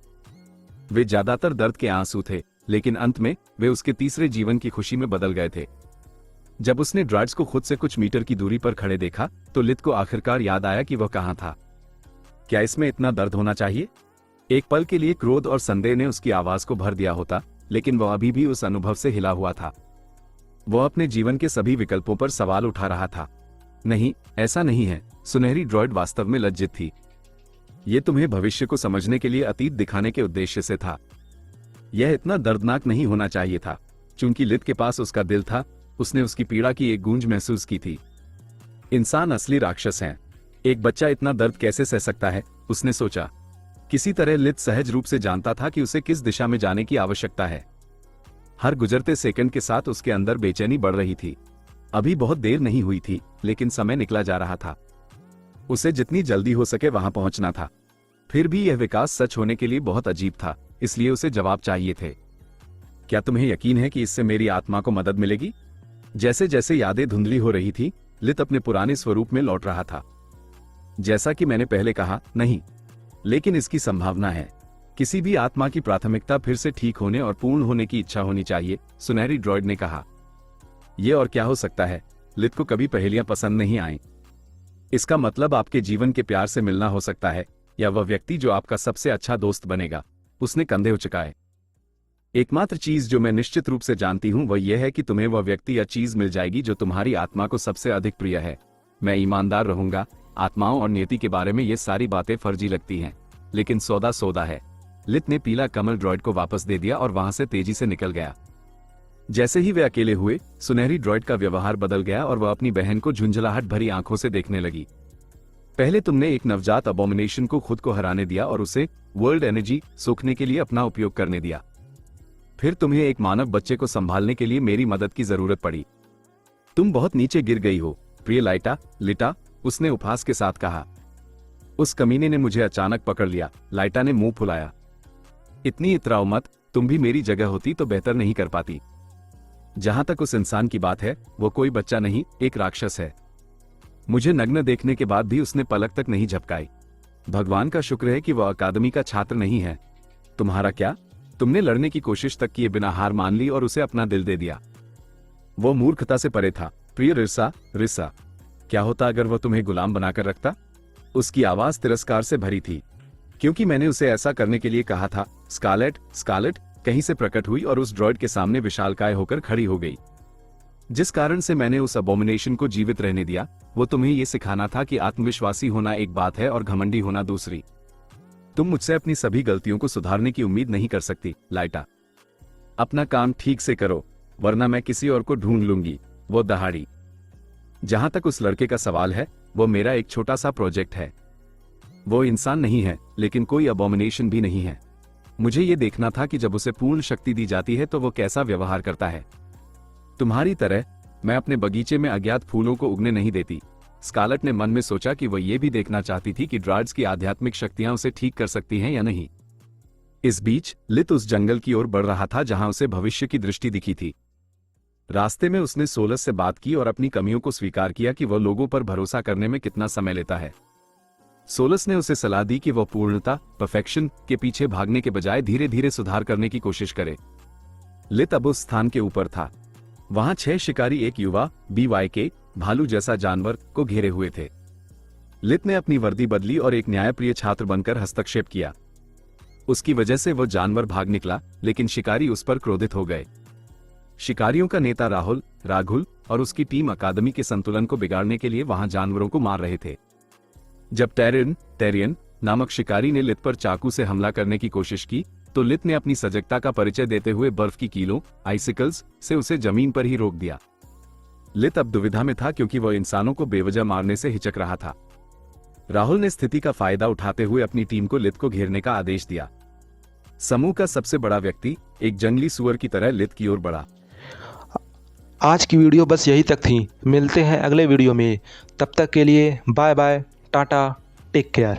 वे ज्यादातर दर्द के आंसू थे, लेकिन अंत में वे उसके तीसरे जीवन की खुशी में बदल गए थे। जब उसने ड्राड्स को खुद से कुछ मीटर की दूरी पर खड़े देखा, तो लित को आखिरकार याद आया कि वह कहां था। क्या इसमें इतना दर्द होना चाहिए? एक पल के लिए क्रोध और संदेह ने उसकी आवाज को भर दिया होता, लेकिन वह अभी भी उस अनुभव से हिला हुआ था। वह अपने जीवन के सभी विकल्पों पर सवाल उठा रहा था। नहीं, ऐसा नहीं है। सुनहरी ड्रॉइड वास्तव में लज्जित थी। यह तुम्हें भविष्य को समझने के लिए अतीत दिखाने के उद्देश्य से था। यह इतना दर्दनाक नहीं होना चाहिए था। चूंकि लित के पास उसका दिल था, उसने उसकी पीड़ा की एक गूंज महसूस की थी। इंसान असली राक्षस हैं। एक बच्चा इतना दर्द कैसे सह सकता है, उसने सोचा। किसी तरह लित सहज रूप से जानता था कि उसे किस दिशा में जाने की आवश्यकता है। हर गुजरते सेकंड के साथ उसके अंदर बेचैनी बढ़ रही थी। अभी बहुत देर नहीं हुई थी, लेकिन समय निकला जा रहा था। उसे जितनी जल्दी हो सके वहां पहुंचना था। फिर भी यह विकास सच होने के लिए बहुत अजीब था, इसलिए उसे जवाब चाहिए थे। क्या तुम्हें यकीन है कि इससे मेरी आत्मा को मदद मिलेगी? जैसे जैसे यादें धुंधली हो रही थी, लित अपने पुराने स्वरूप में लौट रहा था। जैसा कि मैंने पहले कहा, नहीं, लेकिन इसकी संभावना है। किसी भी आत्मा की प्राथमिकता फिर से ठीक होने और पूर्ण होने की इच्छा होनी चाहिए, सुनहरी ड्रॉइड ने कहा। यह और क्या हो सकता है? लित को कभी पहेलियां पसंद नहीं आईं। इसका मतलब आपके जीवन के प्यार से मिलना हो सकता है, या वह व्यक्ति जो आपका सबसे अच्छा दोस्त बनेगा। उसने कंधे उचकाए। एकमात्र चीज जो मैं निश्चित रूप से जानती हूं वह यह है कि तुम्हें वह व्यक्ति या चीज मिल जाएगी जो तुम्हारी आत्मा को सबसे अधिक प्रिय है। मैं ईमानदार रहूंगा। आत्माओं और नियति के बारे में ये सारी बातें फर्जी लगती हैं, लेकिन सौदा सौदा है। लित ने पीला कमल ड्रॉइड को वापस दे दिया और वहां से तेजी से निकल गया। जैसे ही वे अकेले हुए, सुनहरी ड्रॉइड का व्यवहार बदल गया और वह अपनी बहन को झुंझलाहट भरी आंखों से देखने लगी। पहले तुमने एक नवजात अबोमिनेशन को खुद को हराने दिया और उसे वर्ल्ड एनर्जी सोखने के लिए अपना उपयोग करने दिया। फिर तुम्हें एक मानव बच्चे को संभालने के लिए मेरी मदद की जरूरत पड़ी। तुम बहुत नीचे गिर गई हो, प्रिय लिटा, उसने उपहास के साथ कहा। उस कमीने ने मुझे अचानक पकड़ लिया, लाइटा ने मुंह फुलाया। इतनी इतराओ मत, तुम भी मेरी जगह होती तो बेहतर नहीं कर पाती। जहां तक उस इंसान की बात है, वो कोई बच्चा नहीं, एक राक्षस है। मुझे नग्न देखने के बाद भी उसने पलक तक नहीं झपकाई। भगवान का शुक्र है कि वह अकादमी का छात्र नहीं है। तुम्हारा क्या? तुमने लड़ने की कोशिश तक किए बिना हार मान ली और उसे अपना दिल दे दिया। वो मूर्खता से परे था। प्रिय रिसा, रिसा, क्या होता अगर वह तुम्हें गुलाम बनाकर रखता? उसकी आवाज तिरस्कार से भरी थी, क्योंकि मैंने उसे ऐसा करने के लिए कहा था। स्कारलेट, स्कारलेट कहीं से प्रकट हुई और उस ड्रॉइड के सामने विशालकाय होकर खड़ी हो गई। जिस कारण से मैंने उस अबोमिनेशन को जीवित रहने दिया, वो तुम्हें यह सिखाना था कि आत्मविश्वासी होना एक बात है और घमंडी होना दूसरी। तुम मुझसे अपनी सभी गलतियों को सुधारने की उम्मीद नहीं कर सकती, लाइटा। अपना काम ठीक से करो, वरना मैं किसी और को ढूंढ लूंगी, वो दहाड़ी। जहां तक उस लड़के का सवाल है, वो मेरा एक छोटा सा प्रोजेक्ट है। वो इंसान नहीं है, लेकिन कोई अबोमिनेशन भी नहीं है। मुझे ये देखना था कि जब उसे पूर्ण शक्ति दी जाती है तो वो कैसा व्यवहार करता है। तुम्हारी तरह मैं अपने बगीचे में अज्ञात फूलों को उगने नहीं देती। स्कारलेट ने मन में सोचा कि वह यह भी देखना चाहती थी कि ड्रॉइड्स की आध्यात्मिक शक्तियां उसे ठीक कर सकती हैं या नहीं। इस बीच लित उस जंगल की ओर बढ़ रहा था जहां उसे भविष्य की दृष्टि दिखी थी। रास्ते में उसने सोलस से बात की और अपनी कमियों को स्वीकार किया कि वह लोगों पर भरोसा करने में कितना समय लेता है। सोलस ने उसे सलाह दी कि वह पूर्णता, परफेक्शन के पीछे भागने के बजाय धीरे धीरे सुधार करने की कोशिश करे। लित अब उस स्थान के ऊपर था। वहां 6 शिकारी एक युवा BYK भालू जैसा जानवर को घेरे हुए थे। लित ने अपनी वर्दी बदली और एक न्यायप्रिय छात्र बनकर हस्तक्षेप किया। उसकी वजह से वह जानवर भाग निकला, लेकिन शिकारी उस पर क्रोधित हो गए। शिकारियों का नेता राघुल और उसकी टीम अकादमी के संतुलन को बिगाड़ने के लिए वहां जानवरों को मार रहे थे। जब टेरियन नामक शिकारी ने लित पर चाकू से हमला करने की कोशिश की, तो लित ने अपनी सजगता का परिचय देते हुए बर्फ की कीलों, आइसिकल्स से उसे जमीन पर ही रोक दिया। लित अब दुविधा में था, क्योंकि वह इंसानों को बेवजह मारने से हिचक रहा था। राहुल ने स्थिति का फायदा उठाते हुए अपनी टीम को लित को घेरने का आदेश दिया। समूह का सबसे बड़ा व्यक्ति एक जंगली सुअर की तरह लित की ओर बढ़ा। आज की वीडियो बस यही तक थी। मिलते हैं अगले वीडियो में। तब तक के लिए bye bye, tata, take care.